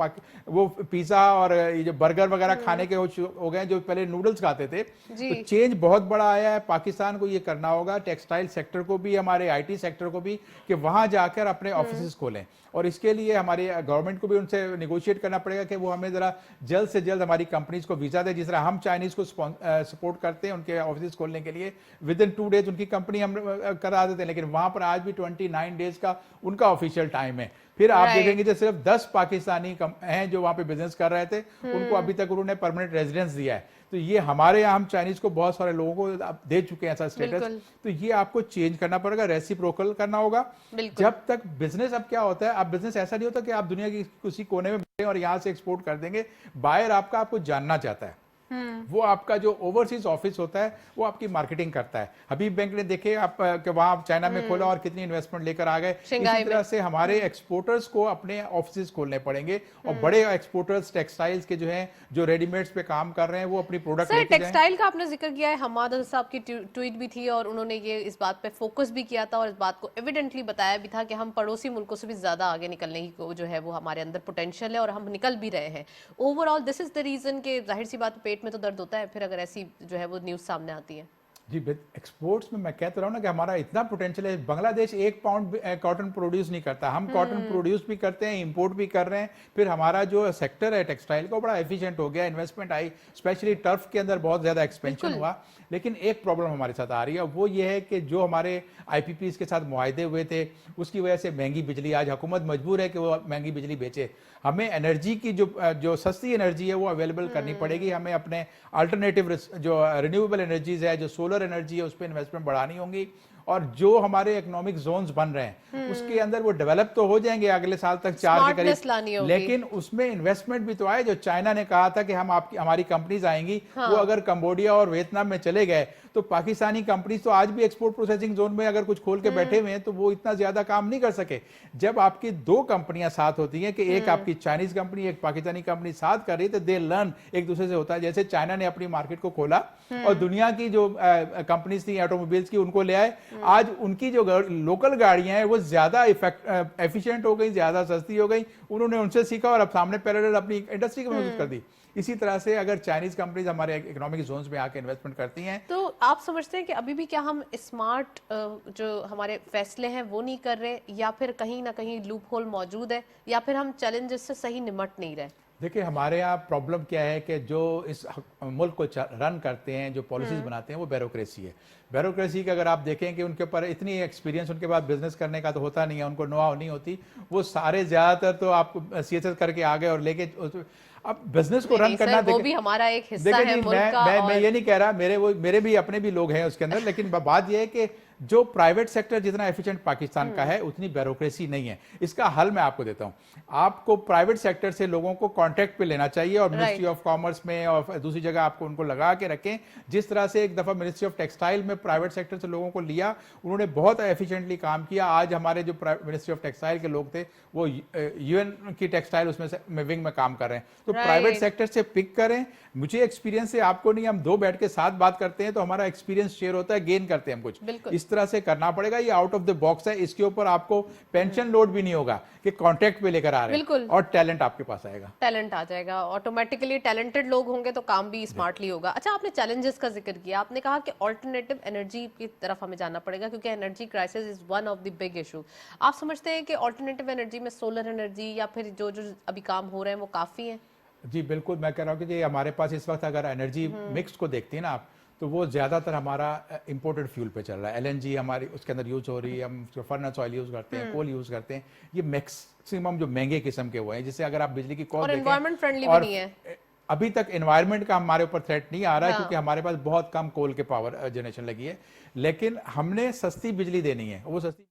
वो पिज्जा और ये जो बर्गर वगैरह खाने के हो गए, जो पहले नूडल्स खाते थे। तो चेंज बहुत बड़ा आया है। पाकिस्तान को ये करना होगा, टेक्सटाइल सेक्टर को भी, हमारे आईटी सेक्टर को भी, कि वहां जाकर अपने ऑफिस खोलें और इसके लिए हमारी गवर्नमेंट को भी उनसे निगोशिएट करना पड़ेगा कि वो हमें जरा जल्द से जल्द हमारी कंपनीज को वीजा दे, जिस तरह हम चाइनीज को सपोर्ट करते हैं उनके ऑफिस खोलने के लिए। विद इन 2 डेज उनकी कंपनी हम करा देते हैं, लेकिन वहां पर आज भी 29 डेज का उनका ऑफिशियल टाइम है। फिर आप Right. देखेंगे जो सिर्फ 10 पाकिस्तानी हैं जो वहां पे बिजनेस कर रहे थे, उनको अभी तक उन्होंने परमानेंट रेजिडेंस दिया है। तो ये हमारे यहाँ हम चाइनीज को बहुत सारे लोगों को आप दे चुके हैं ऐसा स्टेटस। बिल्कुल। तो ये आपको चेंज करना पड़ेगा, रेसिप्रोकल करना होगा। बिल्कुल। जब तक बिजनेस, अब क्या होता है, आप बिजनेस ऐसा नहीं होता कि आप दुनिया की किसी कोने में बैठे और यहाँ से एक्सपोर्ट कर देंगे। बायर आपको जानना चाहता है, वो आपका जो ओवरसीज ऑफिस होता है वो आपकी मार्केटिंग करता है। हबीब बैंक ने देखे आप कि वहां चाइना में खोला और कितनी इन्वेस्टमेंट लेकर आ गए। इसी तरह से हमारे एक्सपोर्टर्स को अपने ऑफिस खोलने पड़ेंगे और बड़े एक्सपोर्टर्स टेक्सटाइल्स के जो हैं, जो रेडीमेड्स पे काम कर रहे हैं, वो अपनी प्रोडक्ट सर टेक्सटाइल का आपने जिक्र किया है, हमाद साहब की ट्वीट भी थी और उन्होंने ये इस बात पे फोकस भी किया था और इस बात को एविडेंटली बताया भी था कि हम पड़ोसी मुल्कों से भी ज्यादा आगे निकलने की जो है वो हमारे अंदर पोटेंशियल है और हम निकल भी रहे हैं। Overall this is the reason कि जाहिर सी बात पेट में तो दर्द होता है फिर अगर ऐसी जो है वो न्यूज सामने आती है। जी, एक्सपोर्ट्स में मैं कहता रहा हूँ ना कि हमारा इतना पोटेंशियल है। बांग्लादेश 1 पाउंड कॉटन प्रोड्यूस नहीं करता, हम कॉटन प्रोड्यूस भी करते हैं, इंपोर्ट भी कर रहे हैं। फिर हमारा जो सेक्टर है टेक्सटाइल का बड़ा एफिशिएंट हो गया, इन्वेस्टमेंट आई, स्पेशली टर्फ के अंदर बहुत ज्यादा एक्सपेंशन हुआ। लेकिन एक प्रॉब्लम हमारे साथ आ रही है, वो ये है कि जो हमारे IPPs के साथ मुआहदे हुए थे उसकी वजह से महंगी बिजली, आज हुकूमत मजबूर है कि वो महंगी बिजली बेचे। हमें एनर्जी की जो सस्ती एनर्जी है वो अवेलेबल करनी पड़ेगी। हमें अपने अल्टरनेटिव जो रिन्यूएबल एनर्जीज है, जो सोलर एनर्जी है, उस पर इन्वेस्टमेंट बढ़ानी होंगी। और जो हमारे इकोनॉमिक जोन्स बन रहे हैं उसके अंदर वो डेवलप तो हो जाएंगे अगले साल तक 4 के करीब, लेकिन उसमें इन्वेस्टमेंट भी तो आए। जो चाइना ने कहा था कि हमारी कंपनीज आएंगी, वो अगर कंबोडिया और वियतनाम में चले गए तो पाकिस्तानी कंपनीज तो आज भी एक्सपोर्ट प्रोसेसिंग जोन में अगर कुछ खोल के बैठे हुए हैं तो वो इतना ज्यादा काम नहीं कर सके। जब आपकी 2 कंपनियां साथ होती हैं कि एक आपकी चाइनीज कंपनी, एक पाकिस्तानी कंपनी साथ कर रही है, तो दे लर्न एक दूसरे से होता है। जैसे चाइना ने अपनी मार्केट को खोला और दुनिया की जो कंपनीज थी ऑटोमोबाइल्स की, उनको ले आए। आज उनकी जो लोकल गाड़ियां हैं वो ज्यादा एफिशिएंट हो गई, ज्यादा सस्ती हो गई। उन्होंने उनसे सीखा और अब सामने पैरेलल अपनी इंडस्ट्री को मजबूत कर दी। इसी तरह से अगर चाइनीज कंपनीज हमारे इकोनॉमिक जोन्स में आके इन्वेस्टमेंट करती हैं, तो आप समझते हैं कि अभी भी क्या हम स्मार्ट जो हमारे फैसले हैं वो नहीं कर रहे, या फिर कहीं ना कहीं लूप होल मौजूद है, या फिर हम चैलेंजेस से सही निमट नहीं रहे? देखिए, हमारे यहाँ प्रॉब्लम क्या है कि जो इस मुल्क को रन करते हैं, जो पॉलिसीज बनाते हैं, वो ब्यूरोक्रेसी है। ब्यूरोक्रेसी का अगर आप देखें कि उनके ऊपर इतनी एक्सपीरियंस उनके पास बिजनेस करने का तो होता नहीं है, उनको नो-हाउ नहीं होती। वो सारे ज्यादातर तो आपको CSS करके आ गए और लेके अब बिजनेस को रन करना, वो भी हमारा एक हिस्सा है मुल्क का। मैं ये नहीं कह रहा, मेरे भी अपने भी लोग हैं उसके अंदर, लेकिन बात ये है कि जो प्राइवेट सेक्टर जितना एफिशिएंट पाकिस्तान का है उतनी ब्यूरोक्रेसी नहीं है। इसका हल मैं आपको देता हूं। आपको प्राइवेट सेक्टर से लोगों को कॉन्ट्रैक्ट पे लेना चाहिए और मिनिस्ट्री ऑफ कॉमर्स में और दूसरी जगह आपको उनको लगा के रखें। जिस तरह से एक दफा मिनिस्ट्री ऑफ टेक्सटाइल में प्राइवेट सेक्टर से लोगों को लिया, उन्होंने बहुत एफिशिएंटली काम किया। आज हमारे जो मिनिस्ट्री ऑफ टेक्सटाइल के लोग थे वो UN की टेक्सटाइल उसमें विंग में काम कर रहे हैं। तो प्राइवेट सेक्टर से पिक करें। मुझे एक्सपीरियंस है, आपको नहीं। हम 2 बैठ के साथ बात करते हैं तो हमारा एक्सपीरियंस शेयर होता है, गेन करते हैं हम कुछ। इस तरह से करना पड़ेगा। ये आउट ऑफ द बॉक्स है, इसके ऊपर आपको पेंशन लोड भी नहीं होगा कि कॉन्ट्रैक्ट पे लेकर आ रहे हैं, और टैलेंट आपके पास आएगा, टैलेंट आ जाएगा ऑटोमेटिकली। टैलेंटेड लोग होंगे तो काम भी स्मार्टली होगा। अच्छा, आपने चैलेंजेस का जिक्र किया, आपने कहा कि ऑल्टरनेटिव एनर्जी की तरफ हमें जाना पड़ेगा क्योंकि energy crisis is one of the big issue. आप समझते हैं कि ऑल्टरनेटिव एनर्जी में सोलर एनर्जी या फिर जो अभी काम हो रहे हैं वो काफी है? जी बिल्कुल, मैं कह रहा हूँ कि हमारे पास इस वक्त अगर एनर्जी मिक्स को देखती है ना आप, तो वो ज़्यादातर हमारा इंपोर्टेड फ्यूल पे चल रहा है। LNG हमारी उसके अंदर यूज हो रही है, हम फर्नेस ऑयल यूज करते हैं, कोल यूज करते हैं। ये मैक्सिमम जो महंगे किस्म के वो हैं, जिससे अगर आप बिजली की कॉस्ट देखें, एनवायरमेंट फ्रेंडली भी नहीं है। अभी तक एनवायरनमेंट का हमारे ऊपर थ्रेट नहीं आ रहा है क्योंकि हमारे पास बहुत कम कोल के पावर जनरेशन लगी है। लेकिन हमने सस्ती बिजली देनी है, वो सस्ती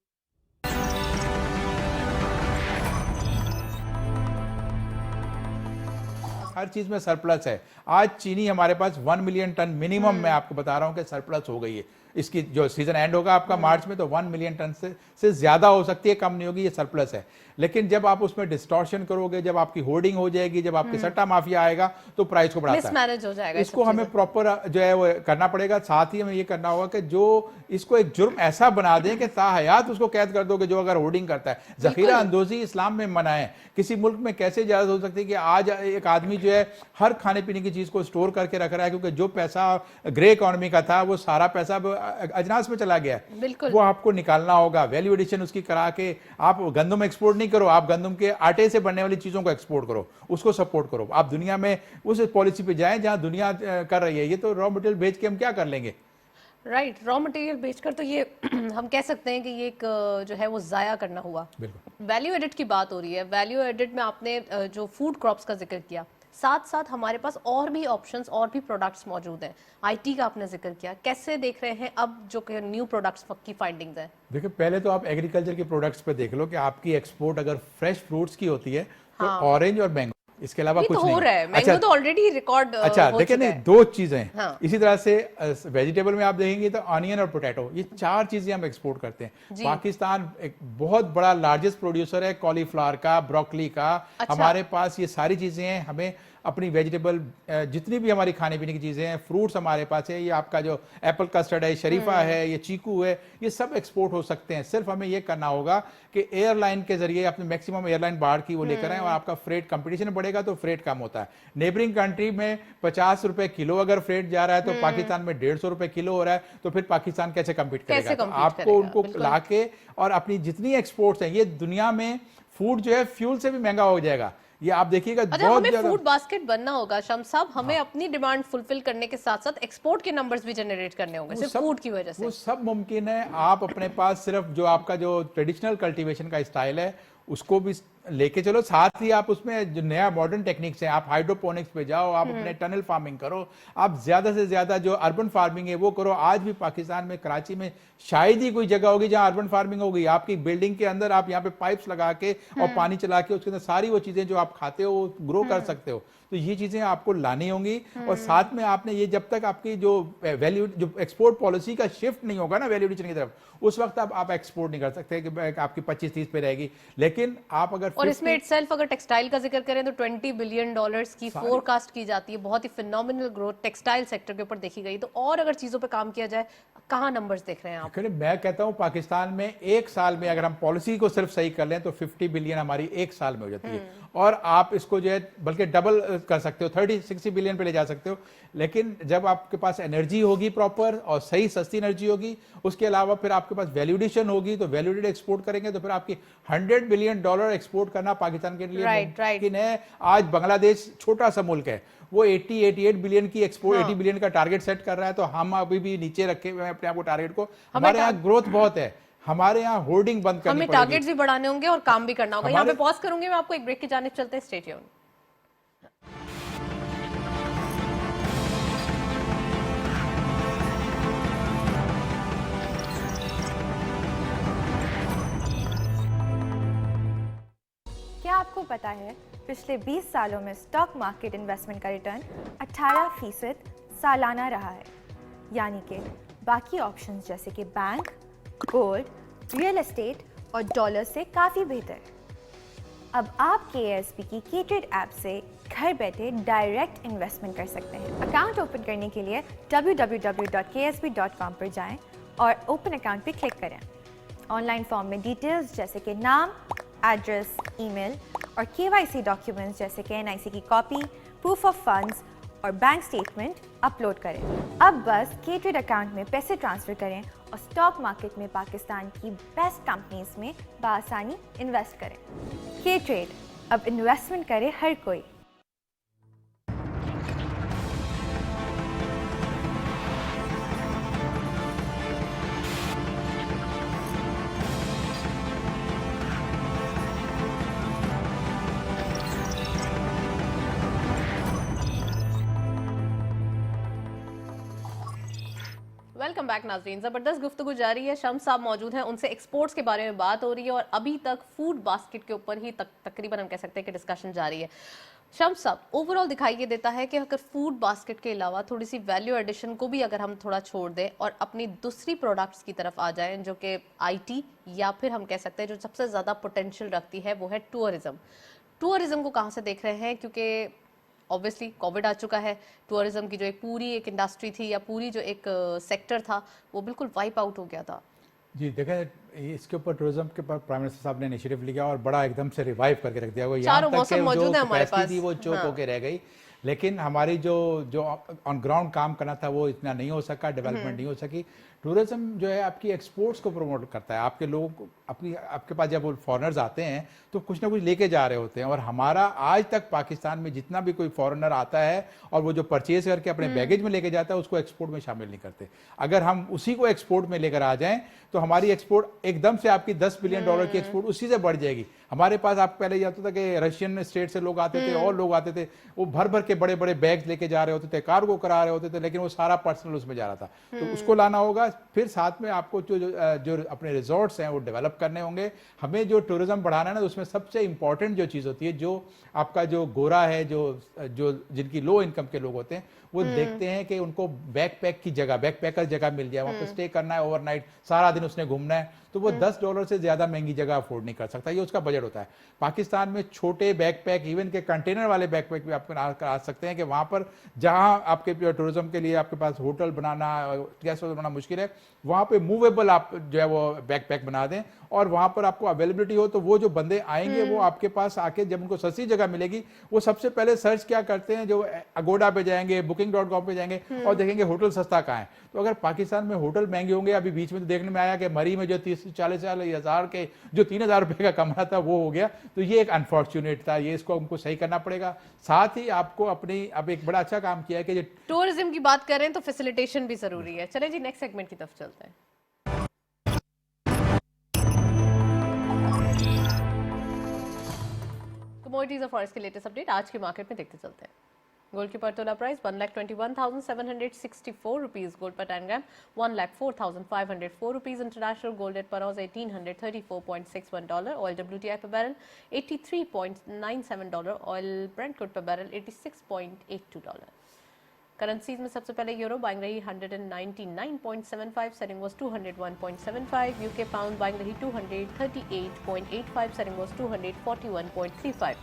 हर चीज में सरप्लस है। आज चीनी हमारे पास 1 मिलियन टन मिनिमम, मैं आपको बता रहा हूं कि सरप्लस हो गई है। इसकी जो सीजन एंड होगा आपका मार्च में, तो 1 मिलियन टन से ज्यादा हो सकती है, कम नहीं होगी, ये सरप्लस है। लेकिन जब आप उसमें डिस्टॉर्शन करोगे, जब आपकी होर्डिंग हो जाएगी, जब आपकी सट्टा माफिया आएगा, तो प्राइस को बढ़ाता है, मिसमैनेज हो जाएगा। इसको हमें प्रॉपर जो है वो करना पड़ेगा। साथ ही हमें ये करना होगा कि जो इसको एक जुर्म ऐसा बना दें कि ताहयात उसको कैद कर दोगे जो अगर होर्डिंग करता है। जखीरा अंदोजी इस्लाम में मना है। किसी मुल्क में कैसे इजाजत हो सकती है कि आज एक आदमी जो है हर खाने पीने की चीज को स्टोर करके रख रहा है, क्योंकि जो पैसा ग्रे इकोनॉमी का था वो सारा पैसा अजनास में चला गया है। वो आपको निकालना होगा, वैल्यू एडिशन उसकी करा के। आप गंदम एक्सपोर्ट नहीं करो, आप गंदम के आटे से बनने वाली चीजों को एक्सपोर्ट करो, उसको सपोर्ट करो। आप दुनिया में उस पॉलिसी पे जाएं जहां दुनिया कर रही है। ये तो रॉ मटेरियल बेच के हम क्या कर लेंगे? राइट, रॉ मटेरियल बेचकर तो ये हम कह सकते हैं कि ये एक जो है वो ज़ाया करना हुआ। बिल्कुल। वैल्यू एडिड की बात हो रही है, वैल्यू एडिड में आपने जो फूड क्रॉप्स का जिक्र किया, साथ साथ हमारे पास और भी ऑप्शंस और भी प्रोडक्ट्स मौजूद हैं। आईटी का आपने जिक्र किया, कैसे देख रहे हैं अब जो कि न्यू प्रोडक्ट्स की फाइंडिंग्स है? देखिए, पहले तो आप एग्रीकल्चर के प्रोडक्ट्स पे देख लो कि आपकी एक्सपोर्ट अगर फ्रेश फ्रूट्स की होती है तो हाँ। ऑरेंज और मैंगो, इसके अलावा ये कुछ तो नहीं हो रहा है, मैंगो तो ऑलरेडी रिकॉर्ड अच्छा हो देखिए, चुका नहीं है। दो चीजें हैं। हाँ। इसी तरह से वेजिटेबल में आप देखेंगे तो ऑनियन और पोटैटो, ये चार चीजें हम एक्सपोर्ट करते हैं। जी। पाकिस्तान एक बहुत बड़ा लार्जेस्ट प्रोड्यूसर है कॉलीफ्लावर का, ब्रोकली का। अच्छा। हमारे पास ये सारी चीजें हैं। हमें अपनी वेजिटेबल जितनी भी हमारी खाने पीने की चीजें हैं, फ्रूट्स हमारे पास है। ये आपका जो एप्पल कस्टर्ड है, शरीफा है, ये चीकू है, ये सब एक्सपोर्ट हो सकते हैं। सिर्फ हमें ये करना होगा कि एयरलाइन के जरिए अपने मैक्सिमम एयरलाइन बाढ़ की वो लेकर आए और आपका फ्रेट कंपटीशन बढ़ेगा तो फ्रेट कम होता है। नेबरिंग कंट्री में 50 रुपए किलो अगर फ्रेट जा रहा है तो पाकिस्तान में 150 रुपए किलो हो रहा है, तो फिर पाकिस्तान कैसे कम्पीट करेगा? तो compete आपको करेगा? उनको बिल्कुल। लाके और अपनी जितनी एक्सपोर्ट्स हैं, ये दुनिया में फूड जो है फ्यूल से भी महंगा हो जाएगा। ये आप देखिएगा अच्छा, बहुत हमें ज्यादा। फूड बास्केट बनना होगा शम्स साहब, हमें अपनी डिमांड फुलफिल करने के साथ साथ एक्सपोर्ट के नंबर्स भी जनरेट करने होंगे, सिर्फ फूड की वजह वो से। सब मुमकिन है। आप अपने पास सिर्फ जो आपका जो ट्रेडिशनल कल्टीवेशन का स्टाइल है उसको भी लेके चलो, साथ ही आप उसमें जो नया मॉडर्न टेक्निक्स है, आप हाइड्रोपोनिक्स पे जाओ, आप अपने टनल फार्मिंग करो, आप ज्यादा से ज्यादा जो अर्बन फार्मिंग है वो करो। आज भी पाकिस्तान में कराची में शायद ही कोई जगह होगी जहां अर्बन फार्मिंग होगी। आपकी बिल्डिंग के अंदर आप यहाँ पे पाइप्स लगा के और पानी चला के उसके अंदर सारी वो चीजें जो आप खाते हो वो ग्रो कर सकते हो। तो ये चीजें आपको लानी होंगी। और साथ में आपने ये, जब तक आपकी जो वैल्यू जो एक्सपोर्ट पॉलिसी का शिफ्ट नहीं होगा ना वैल्यू एडिशन की तरफ, उस वक्त आप एक्सपोर्ट नहीं कर सकते कि आपकी 25-30 पे रहेगी। लेकिन आप अगर और इसमें इटसेल्फ अगर टेक्सटाइल का जिक्र करें तो $20 बिलियन की फोरकास्ट की जाती है। बहुत ही फिनोमिनल ग्रोथ टेक्सटाइल सेक्टर के ऊपर देखी गई। तो और अगर चीजों पे काम किया जाए, कहाँ नंबर्स देख रहे हैं आप? मैं कहता हूं पाकिस्तान में एक साल में अगर हम पॉलिसी को सिर्फ सही कर लें तो 50 बिलियन हमारी एक साल में हो जाती है। और आप इसको जो है बल्कि डबल कर सकते हो, 30-60 बिलियन पे ले जा सकते हो। लेकिन जब आपके पास एनर्जी होगी प्रॉपर और सही सस्ती एनर्जी होगी, उसके अलावा फिर आपके पास वैल्यूडेशन होगी, तो वैल्यूडेड एक्सपोर्ट करेंगे तो फिर आपकी $100 बिलियन एक्सपोर्ट करना पाकिस्तान के लिए मुमकिन है। आज बांग्लादेश छोटा सा मुल्क है, वो 88 बिलियन की एक्सपोर्ट 80 बिलियन का टारगेट सेट कर रहा है। तो हम अभी भी नीचे रखे हुए हैं अपने आप को टारगेट को। हमारे यहाँ ग्रोथ बहुत है, हमारे यहाँ होर्डिंग बंद करनी हमें पड़ेगी। टारगेट्स भी बढ़ाने होंगे और काम भी करना होगा। यहाँ पे पॉज करूंगी, मैं आपको एक ब्रेक की जानिब चलते हैं। Stay tuned. क्या आपको पता है पिछले 20 सालों में स्टॉक मार्केट इन्वेस्टमेंट का रिटर्न 18% सालाना रहा है, यानी कि बाकी ऑप्शंस जैसे कि बैंक, गोल्ड, रियल एस्टेट और डॉलर से काफ़ी बेहतर। अब आप KSB की K-Trade ऐप से घर बैठे डायरेक्ट इन्वेस्टमेंट कर सकते हैं। अकाउंट ओपन करने के लिए www.ksb.com पर जाएं और ओपन अकाउंट पर क्लिक करें। ऑनलाइन फॉर्म में डिटेल्स जैसे कि नाम, एड्रेस, ईमेल और KYC डॉक्यूमेंट्स जैसे कि NIC की कॉपी, प्रूफ ऑफ फंड्स और बैंक स्टेटमेंट अपलोड करें। अब बस K-Trade अकाउंट में पैसे ट्रांसफ़र करें और स्टॉक मार्केट में पाकिस्तान की बेस्ट कंपनीज में बआसानी इन्वेस्ट करें। K-Trade, अब इन्वेस्टमेंट करे हर कोई। वेलकम बैक नाजरीन, जबरदस्त गुफ्तगू जारी है। शम्स साहब मौजूद हैं, उनसे एक्सपोर्ट्स के बारे में बात हो रही है और अभी तक फूड बास्केट के ऊपर ही तकरीबन हम कह सकते हैं कि डिस्कशन जारी है। शम्स साहब, ओवरऑल दिखाई ये देता है कि अगर फूड बास्केट के अलावा थोड़ी सी वैल्यू एडिशन को भी अगर हम थोड़ा छोड़ दें और अपनी दूसरी प्रोडक्ट्स की तरफ आ जाएं, जो कि IT या फिर हम कह सकते हैं जो सबसे ज़्यादा पोटेंशियल रखती है वो है टूरिज्म। टूरिज्म को कहाँ से देख रहे हैं? क्योंकि ऑब्वियसली कोविड आ चुका है, टूरिज्म की जो एक पूरी एक इंडस्ट्री थी या पूरी जो एक सेक्टर था वो बिल्कुल वाइप आउट हो गया था। जी देखें, इसके ऊपर टूरिज्म के ऊपर प्राइम मिनिस्टर साहब ने इनिशिएटिव लिया और बड़ा एकदम से रिवाइव करके रख दिया। वो यहाँ चारों तक मौसम कि मौजूद है जो हमारे कैपेसिटी पास। थी वो चोक होके रह गई। लेकिन हमारी जो ऑन ग्राउंड काम करना था वो इतना नहीं हो सका, डेवलपमेंट नहीं हो सकी। टूरिज्म जो है आपकी एक्सपोर्ट्स को प्रमोट करता है। आपके लोगों को आपके पास जब फॉरेनर्स आते हैं तो कुछ ना कुछ लेके जा रहे होते हैं, और हमारा आज तक पाकिस्तान में जितना भी कोई फॉरेनर आता है और वो जो परचेज करके अपने बैगेज में लेके जाता है उसको एक्सपोर्ट में शामिल नहीं करते। अगर हम उसी को एक्सपोर्ट में लेकर आ जाएं तो हमारी एक्सपोर्ट एकदम से आपकी $10 बिलियन की एक्सपोर्ट उसी से बढ़ जाएगी। हमारे पास आप पहले ये होता था कि रशियन स्टेट से लोग आते थे और लोग आते थे, वो भर भर के बड़े बड़े बैग्स लेके जा रहे होते थे, कार्गो करा रहे होते थे, लेकिन वो सारा पर्सनल उसमें जा रहा था। तो उसको लाना होगा। फिर साथ में आपको जो अपने रिजॉर्ट्स हैं वो डेवलप करने होंगे। हमें जो टूरिज्म बढ़ाना है ना, उसमें सबसे इंपॉर्टेंट जो चीज़ होती है, जो आपका जो गोरा है, जो जिनकी लो इनकम के लोग होते हैं, वो देखते हैं कि उनको बैकपैक की जगह, बैकपैकर जगह मिल जाए, वहाँ पे स्टे करना है ओवरनाइट, सारा दिन उसने घूमना है, तो वो $10 से ज़्यादा महंगी जगह अफोर्ड नहीं कर सकता। ये उसका बजट होता है। पाकिस्तान में छोटे बैकपैक, इवन के कंटेनर वाले बैकपैक भी आप आ सकते हैं कि वहाँ पर जहाँ आपके टूरिज्म के लिए आपके पास होटल बनाना, गेस्ट हाउस बनाना मुश्किल है, वहाँ पे मूवेबल आप जो है वो बैकपैक बना दें और वहाँ पर आपको अवेलेबिलिटी हो, तो वो जो बंदे आएंगे वो आपके पास आके जब उनको सस्ती जगह मिलेगी, वो सबसे पहले सर्च क्या करते हैं, जो अगोडा पे जाएंगे, booking.com पे जाएंगे और देखेंगे होटल सस्ता कहाँ है। तो अगर पाकिस्तान में होटल महंगे होंगे, अभी बीच में तो देखने में आया कि मरी में जो 30-40 हज़ार के जो 3,000 रुपये का कमरा था वो हो गया, तो ये एक अनफॉर्चुनेट था। ये इसको हमको सही करना पड़ेगा। साथ ही आपको अपनी अब एक बड़ा अच्छा काम किया है कि जो टूरिज्म की बात करें तो फैसिलिटेशन भी जरूरी है। चलें जी, नेक्स्ट सेगमेंट की तरफ चलते हैं। कमोडिटीज और फॉरेक्स के लेटेस्ट अपडेट आज के मार्केट में देखते चलते हैं। गोल्ड की पर तोला प्राइस 1,21,764 रुपीज, गोल्ड पर 10 gram 1,04,504 rupees. International gold at per ounce $1,834.61, oil WTI पर बैरल $83.97, ऑयल ब्रेंट क्रूड पर बैरल $86.82। करेंसीज में सबसे पहले यूरो बाइंग रही 199.75, selling was 201.75। UK pound buying रही 238.85, selling was 241.35।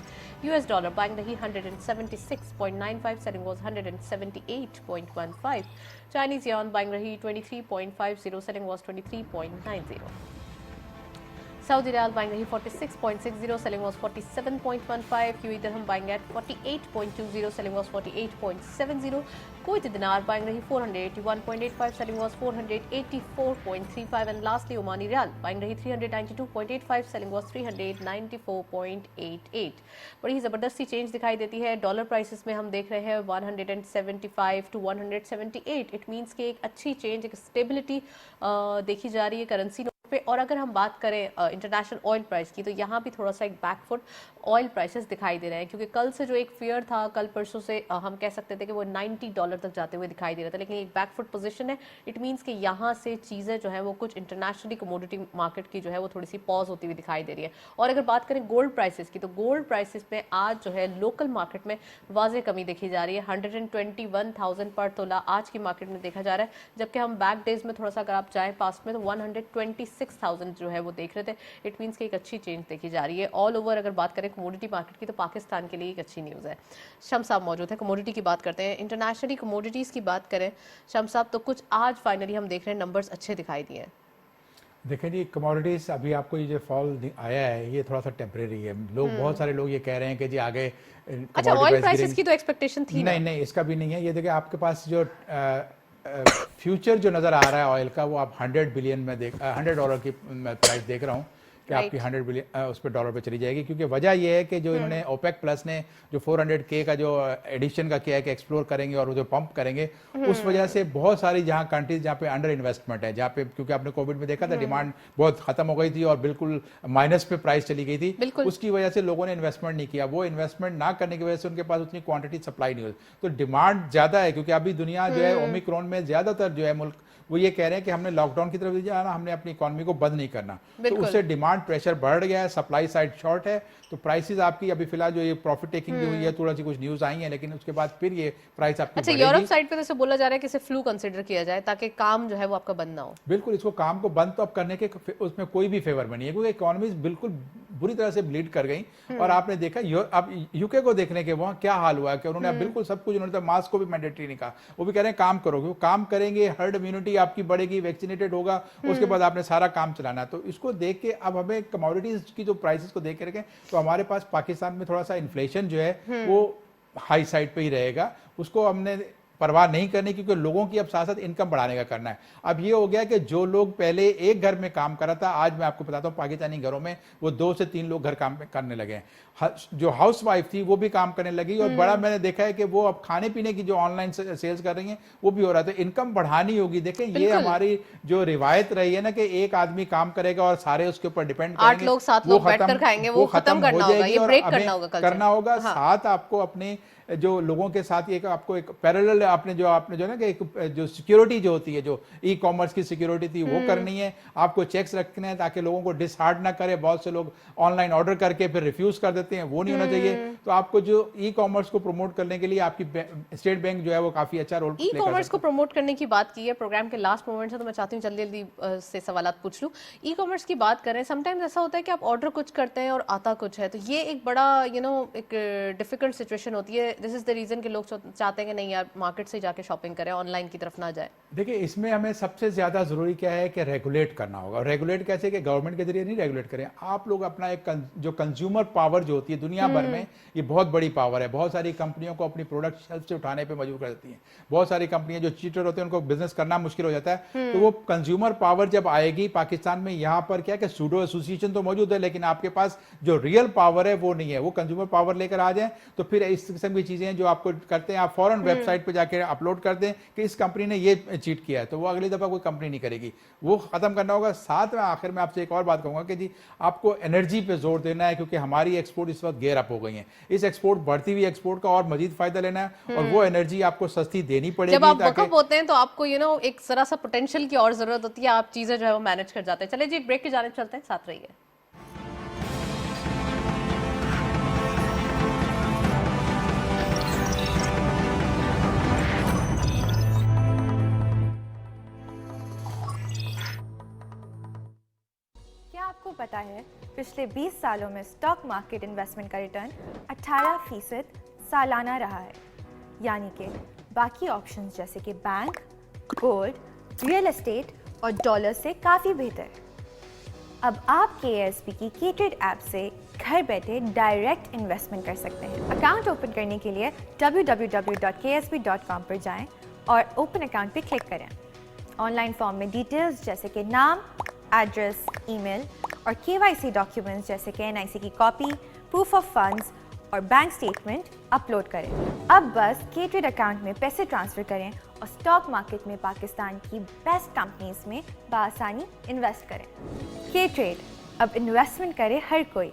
US dollar buying रही 176.95, selling was 178.15। Chinese yuan buying रही 23.50, selling was 23.90। Saudi riyal buying रही 46.60, selling was 47.15। UAE dirham buying eight 48.20, selling was 48.70। Kuwaiti dinar buying रही 481.85, selling was 484.35। And lastly Omani riyal buying रही 392.85, selling was 394.88। बड़ी ज़बरदस्ती change दिखाई देती है। Dollar prices में हम देख रहे हैं 175 to 178। इट मीन्स कि एक अच्छी चेंज, एक स्टेबिलिटी देखी जा रही है करेंसी पे। और अगर हम बात करें इंटरनेशनल ऑयल प्राइस की, तो यहाँ भी थोड़ा सा एक बैकफुट ऑयल प्राइसेस दिखाई दे रहे हैं, क्योंकि कल से जो एक फियर था, कल परसों से हम कह सकते थे कि वो $90 तक जाते हुए दिखाई दे रहा था, लेकिन एक बैकफुट पोजीशन है। इट मींस कि यहाँ से चीज़ें जो है वो कुछ इंटरनेशनली कमोडिटी मार्केट की जो है वो थोड़ी सी पॉज होती हुई दिखाई दे रही है। और अगर बात करें गोल्ड प्राइसेस की, तो गोल्ड प्राइसेस में आज जो है लोकल मार्केट में वाज़ेह कमी देखी जा रही है। 121,000 पर तोला आज की मार्केट में देखा जा रहा है, जबकि हम बैक डेज में थोड़ा सा अगर आप जाएँ पास्ट में तो 126,000 जो है वो देख रहे थे। इट मींस कि एक अच्छी चेंज देखी जा रही है। ऑल ओवर अगर बात करें कमोडिटी मार्केट की, तो पाकिस्तान के लिए एक अच्छी न्यूज़ है। शम्स साहब मौजूद है, कमोडिटी की बात करते हैं। इंटरनेशनली कमोडिटीज़ की बात करें शम्स साहब, तो कुछ आज फाइनली हम देख रहे हैं नंबर्स अच्छे दिखाई दिए हैं। देखें जी, कमोडिटीज़ अभी आपको ये जो फॉल आया है ये थोड़ा सा टेम्परेरी है। लोग बहुत सारे लोग ये कह रहे हैं कि जी आगे अच्छा, ऑयल प्राइसेस की तो एक्सपेक्टेशन थी। नहीं, इसका भी नहीं है। ये देखिए आपके पास जो फ्यूचर जो नज़र आ रहा है ऑयल का, वो आप $100 बिलियन में $100 की प्राइस देख रहा हूँ कि आपकी 100 बिलियन उस पर डॉलर पे चली जाएगी। क्योंकि वजह यह है कि जो इन्होंने ओपेक प्लस ने जो 400K का जो एडिशन का किया है कि एक्सप्लोर करेंगे और वो जो पंप करेंगे, उस वजह से बहुत सारी जहाँ कंट्रीज जहाँ पे अंडर इन्वेस्टमेंट है, जहाँ पे क्योंकि आपने कोविड में देखा था डिमांड बहुत खत्म हो गई थी और बिल्कुल माइनस पे प्राइस चली गई थी, उसकी वजह से लोगों ने इन्वेस्टमेंट नहीं किया। वो इन्वेस्टमेंट ना करने की वजह से उनके पास उतनी क्वांटिटी सप्लाई नहीं हुई, तो डिमांड ज़्यादा है। क्योंकि अभी दुनिया जो है ओमिक्रॉन में ज़्यादातर जो है मुल्क वो ये कह रहे हैं कि हमने लॉकडाउन की तरफ नहीं जाना, हमने अपनी इकोनॉमी को बंद नहीं करना, तो उससे डिमांड प्रेशर बढ़ गया है, सप्लाई साइड शॉर्ट है। तो प्राइसेस आपकी अभी फिलहाल जो ये प्रॉफिट टेकिंग जो हुई है, थोड़ा सी कुछ न्यूज आई है, लेकिन उसके बाद फिर ये प्राइस आपकी अच्छा, यूरोप साइड पे तो बोला जा रहा है कि इसे फ्लू कंसीडर किया जाए ताकि काम जो है वो आपका बंद ना हो। बिल्कुल, इसको काम को बंद तो अब करने के उसमें कोई भी फेवर में नहीं है, क्योंकि इकोनॉमीज बिल्कुल बुरी तरह से ब्लीड कर गई। और आपने देखा अब यूके को देखने के वहाँ क्या हाल हुआ है कि उन्होंने बिल्कुल सब कुछ, उन्होंने मास्क को भी मैंडेटरी नहीं कहा, वो भी कह रहे हैं काम करो, वो काम करेंगे, हर्ड इम्यूनिटी आपकी बढ़ेगी, वैक्सीनेटेड होगा, उसके बाद आपने सारा काम चलाना। तो इसको देख के अब हमें कमोडिटीज की जो प्राइसेस को देख के रखें, तो हमारे पास पाकिस्तान में थोड़ा सा इन्फ्लेशन जो है वो हाई साइड पे ही रहेगा। उसको हमने परवाह नहीं करनी, क्योंकि लोगों की अब साथ साथ इनकम बढ़ाने का करना है। अब ये हो गया कि जो लोग पहले एक घर में काम कर रहा था, आज मैं आपको बताता हूँ पाकिस्तानी घरों में वो 2 से 3 लोग घर काम करने लगे हैं। जो हाउस वाइफ थी वो भी काम करने लगी, और बड़ा मैंने देखा है कि वो अब खाने पीने की जो ऑनलाइन सेल्स कर रही हैं वो भी हो रहा है। तो इनकम बढ़ानी होगी। देखें, ये हमारी जो रिवायत रही है ना कि एक आदमी काम करेगा और सारे उसके ऊपर डिपेंड करेंगे, 8 लोग 7 लोग बैठकर खाएंगे, वो खत्म करना होगा, ये ब्रेक करना होगा कल्चर। करना होगा। साथ आपको अपने जो लोगों के साथ एक आपको एक पैरेलल आपने जो ना कि एक जो सिक्योरिटी जो होती है, जो ई कॉमर्स की सिक्योरिटी थी वो करनी है। आपको चेक्स रखने हैं ताकि लोगों को डिसहार्ट ना करे। बहुत से लोग ऑनलाइन ऑर्डर करके फिर रिफ्यूज कर देते हैं, वो नहीं होना चाहिए। तो आपको जो ई कॉमर्स को प्रमोट करने के लिए आपकी स्टेट बैंक जो है वो काफी अच्छा रोल ई कॉमर्स को प्रमोट करने की बात की है प्रोग्राम के लास्ट मोमेंट से, तो मैं चाहती हूँ जल्दी जल्दी से सवालात पूछ लूँ। ई कॉमर्स की बात करें, समटाइम्स ऐसा होता है कि आप ऑर्डर कुछ करते हैं और आता कुछ है, तो ये एक बड़ा एक डिफिकल्ट सिचुएशन होती है। दिस इज द रीजन कि लोग चाहते हैं कि नहीं यार मार्केट से जाके शॉपिंग करें, ऑनलाइन की तरफ ना जाए। देखिए, इसमें हमें सबसे ज्यादा जरूरी क्या है कि रेगुलेट करना होगा। और रेगुलेट कैसे कि गवर्नमेंट के जरिए नहीं रेगुलेट करें, आप लोग अपना एक जो कंज्यूमर पावर जो होती है दुनिया भर में, ये बहुत बड़ी पावर है। बहुत सारी कंपनियों को अपनी प्रोडक्ट शेल्फ से उठाने पे मजबूर कर देती हैं। बहुत सारी कंपनियां जो चीटर होते हैं उनको बिजनेस करना मुश्किल हो जाता है। तो वो कंज्यूमर पावर जब आएगी पाकिस्तान में, यहाँ पर क्या कि सूडो एसोसिएशन तो मौजूद है, लेकिन आपके पास जो रियल पावर है वो नहीं है। वो कंज्यूमर पावर लेकर आ जाए तो फिर इस किस्म की चीजें जो आपको करते हैं, आप फौरन वेबसाइट पे जाके अपलोड कर दें कि इस कंपनी ने ये चीट किया है, तो वो अगली दफा कोई कंपनी नहीं करेगी। वो खत्म करना होगा। साथ में आखिर में आपसे एक और बात कहूंगा कि जी आपको एनर्जी पे जोर देना है, क्योंकि हमारी एक्सपोर्ट इस वक्त गेयर अप हो गई है। इस एक्सपोर्ट बढ़ती हुई एक्सपोर्ट का और मजीद फायदा लेना है, और वो एनर्जी आपको सस्ती देनी पड़ेगी। जब आप वकअप होते हैं तो आपको एक जरा सा पोटेंशियल की और जरूरत होती है, आप चीजें जो है वो मैनेज कर जाते हैं। चले जी, एक ब्रेक की जाने चलते हैं, साथ रहिए। क्या आपको पता है पिछले 20 सालों में स्टॉक मार्केट इन्वेस्टमेंट का रिटर्न 18% सालाना रहा है, यानी कि बाकी ऑप्शंस जैसे कि बैंक, गोल्ड, रियल एस्टेट और डॉलर से काफ़ी बेहतर। अब आप KSB की K-Trade ऐप से घर बैठे डायरेक्ट इन्वेस्टमेंट कर सकते हैं। अकाउंट ओपन करने के लिए www.ksb.com पर जाएं और ओपन अकाउंट पे क्लिक करें। ऑनलाइन फॉर्म में डिटेल्स जैसे कि नाम, एड्रेस, ईमेल और KYC डॉक्यूमेंट्स जैसे कि NIC की कॉपी, प्रूफ ऑफ फंड्स और बैंक स्टेटमेंट अपलोड करें। अब बस K-Trade अकाउंट में पैसे ट्रांसफ़र करें और स्टॉक मार्केट में पाकिस्तान की बेस्ट कंपनीज में बआसानी इन्वेस्ट करें। K-Trade, अब इन्वेस्टमेंट करे हर कोई।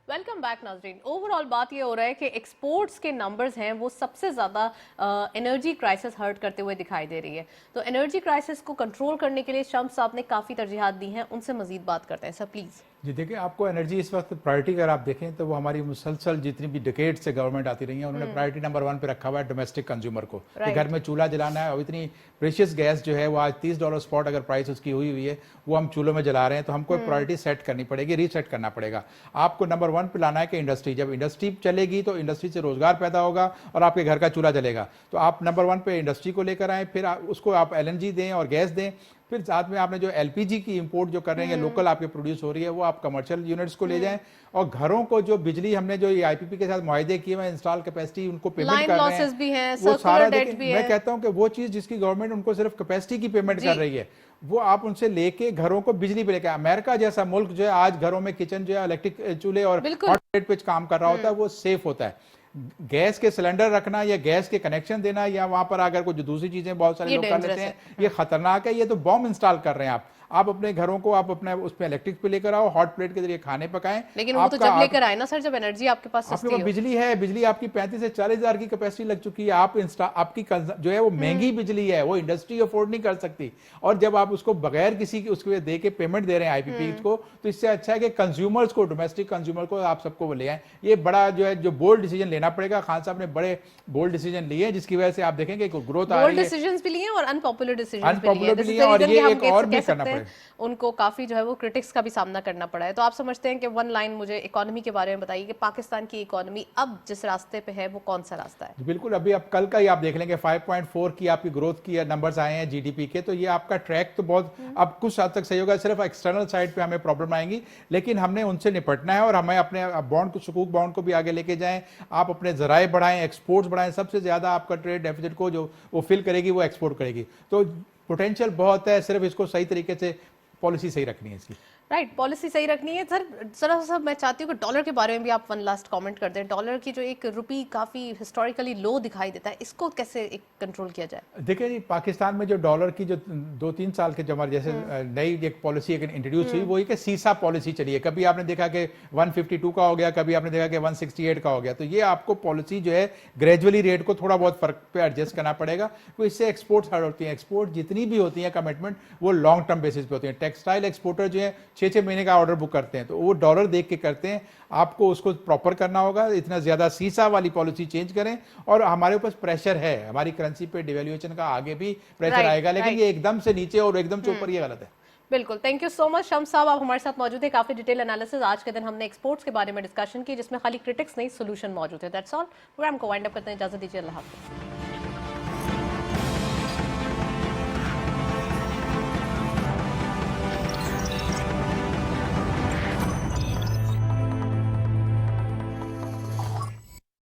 वेलकम बैक नाजरीन। ओवरऑल बात ये हो रहा है कि एक्सपोर्ट्स के नंबर्स हैं वो सबसे ज़्यादा एनर्जी क्राइसिस हर्ट करते हुए दिखाई दे रही है। तो एनर्जी क्राइसिस को कंट्रोल करने के लिए शम्स साहब ने काफ़ी तरजीहात दी हैं, उनसे मजीद बात करते हैं। Sir please. जी देखिए, आपको एनर्जी इस वक्त प्रायोरिटी अगर आप देखें तो वो हमारी मुसलसल जितनी भी डिकेड से गवर्नमेंट आती रही है, उन्होंने प्रायोरिटी नंबर 1 पे रखा हुआ है डोमेस्टिक कंज्यूमर को। कि घर में चूल्हा जलाना है, और इतनी प्रेशियस गैस जो है वो आज $30 स्पॉट अगर प्राइस उसकी हुई है, वो हम चूल्हों में जला रहे हैं, तो हमको प्रायोरिटी सेट करनी पड़ेगी, रीसेट करना पड़ेगा। आपको नंबर 1 पे लाना है कि इंडस्ट्री, जब इंडस्ट्री चलेगी तो इंडस्ट्री से रोजगार पैदा होगा और आपके घर का चूल्हा जलेगा। तो आप नंबर 1 पे इंडस्ट्री को लेकर आए, फिर उसको आप LNG दें और गैस दें। फिर साथ में आपने जो LPG की इंपोर्ट जो कर रहे हैं, लोकल आपके प्रोड्यूस हो रही है, वो आप कमर्शियल यूनिट्स को ले जाएं। और घरों को जो बिजली हमने जो IPP के साथ मुआहदे किए हुए इंस्टॉल कैपेसिटी उनको पेमेंट कर रहे हैं, वो सारा मैं कहता हूं कि वो चीज जिसकी गवर्नमेंट उनको सिर्फ कैपेसिटी की पेमेंट कर रही है, वो आप उनसे लेके घरों को बिजली पे लेके। अमेरिका जैसा मुल्क जो है आज घरों में किचन जो है इलेक्ट्रिक चूल्हे और हॉट प्लेट पे काम कर रहा होता है, वो सेफ होता है। गैस के सिलेंडर रखना या गैस के कनेक्शन देना या वहां पर अगर कुछ दूसरी चीजें बहुत सारे लोग कर लेते हैं, ये खतरनाक है। ये तो बॉम्ब इंस्टॉल कर रहे हैं आप अपने घरों को आप अपने उस पे इलेक्ट्रिक पे लेकर आओ, हॉट प्लेट के जरिए खाने पकाएं। लेकिन वो तो जब लेकर आए ना सर, जब एनर्जी आपके पास सस्ती हो। बिजली है, बिजली आपकी 35 से 40 हजार की कैपेसिटी लग चुकी है। आपकी जो है वो महंगी बिजली है, वो इंडस्ट्री अफोर्ड नहीं कर सकती। और जब आप उसको बगैर किसी की उसके दे के पेमेंट दे रहे हैं IPP को, तो इससे अच्छा है कि कंज्यूमर्स को, डोमेस्टिक कंज्यूमर को आप सबको वो ले आए। ये बड़ा जो है जो बोल्ड डिसीजन लेना पड़ेगा। खान साहब ने बड़े बोल्ड डिसीजन लिए हैं, जिसकी वजह से आप देखेंगे ग्रोथ आ रही है। डिसीजंस भी लिए और अनपॉपुलर डिसीजंस भी लिए, और ये एक और भी करना पड़ेगा। उनको काफी जो है वो क्रिटिक्स का भी सामना करना पड़ा है। तो आप समझते हैं कि वन लाइन मुझे इकोनॉमी के बारे में बताइए कि पाकिस्तान की इकोनॉमी अब जिस रास्ते पे है वो कौन सा रास्ता है? बिल्कुल, अभी आप कल का ही आप देख लेंगे 5.4 की आपकी ग्रोथ की नंबर्स आए हैं जीडीपी के, तो ये आपका ट्रैक तो बहुत अब कुछ हद तक सही होगा। सिर्फ एक्सटर्नल साइड पे हमें प्रॉब्लम आएंगी, लेकिन हमने उनसे निपटना है और हमें अपने बॉन्ड को, सुकूक बॉन्ड को भी आगे लेके जाएं। आप अपने जराए बढ़ाएं, एक्सपोर्ट्स बढ़ाएं। सबसे ज्यादा आपका ट्रेड डेफिसिट को जो वो फिल करेगी वो एक्सपोर्ट करेगी। तो पोटेंशियल बहुत है, सिर्फ इसको सही तरीके से पॉलिसी सही रखनी है इसकी। राइट, पॉलिसी सही रखनी है। सर जरा सा मैं चाहती हूँ कि डॉलर के बारे में भी आप वन लास्ट कमेंट कर दें। डॉलर की जो एक रुपी काफी हिस्टोरिकली लो दिखाई देता है, इसको कैसे एक कंट्रोल किया जाए? देखिए जी, पाकिस्तान में जो डॉलर की जो 2-3 साल के जो हमारे जैसे नई एक पॉलिसी इंट्रोड्यूस हुई, वो एक सीसा पॉलिसी चली है। कभी आपने देखा कि 152 का हो गया, कभी आपने देखा कि 168 का हो गया। तो ये आपको पॉलिसी जो है ग्रेजुअली रेट को थोड़ा बहुत फर्क पे एडजस्ट करना पड़ेगा। तो इससे एक्सपोर्ट्स हार्ड होती हैं। एक्सपोर्ट जितनी भी होती है कमिटमेंट, वो लॉन्ग टर्म बेसिस पे होती है। टेक्सटाइल एक्सपोर्टर जो है 6-6 महीने का ऑर्डर बुक करते हैं, तो वो डॉलर देख के करते हैं। आपको उसको प्रॉपर करना होगा। इतना ज्यादा सीसा वाली पॉलिसी चेंज करें। और हमारे ऊपर प्रेशर है, हमारी करेंसी पे डिवैल्यूएशन का आगे भी प्रेशर आएगा, लेकिन ये एकदम से नीचे और एकदम से ऊपर ये गलत है। बिल्कुल, thank you so much Shams साहब, आप हमारे साथ मौजूद है। काफी डिटेल एनालिसिस आज के दिन हमने एक्सपोर्ट्स के बारे में डिस्कशन की, जिसमें खाली क्रिटिक्स नहीं सोल्यूशन मौजूद है। That's all. प्रोग्राम को वाइंड अप करते हैं, इजाजत दीजिए, अल्लाह हाफिज़।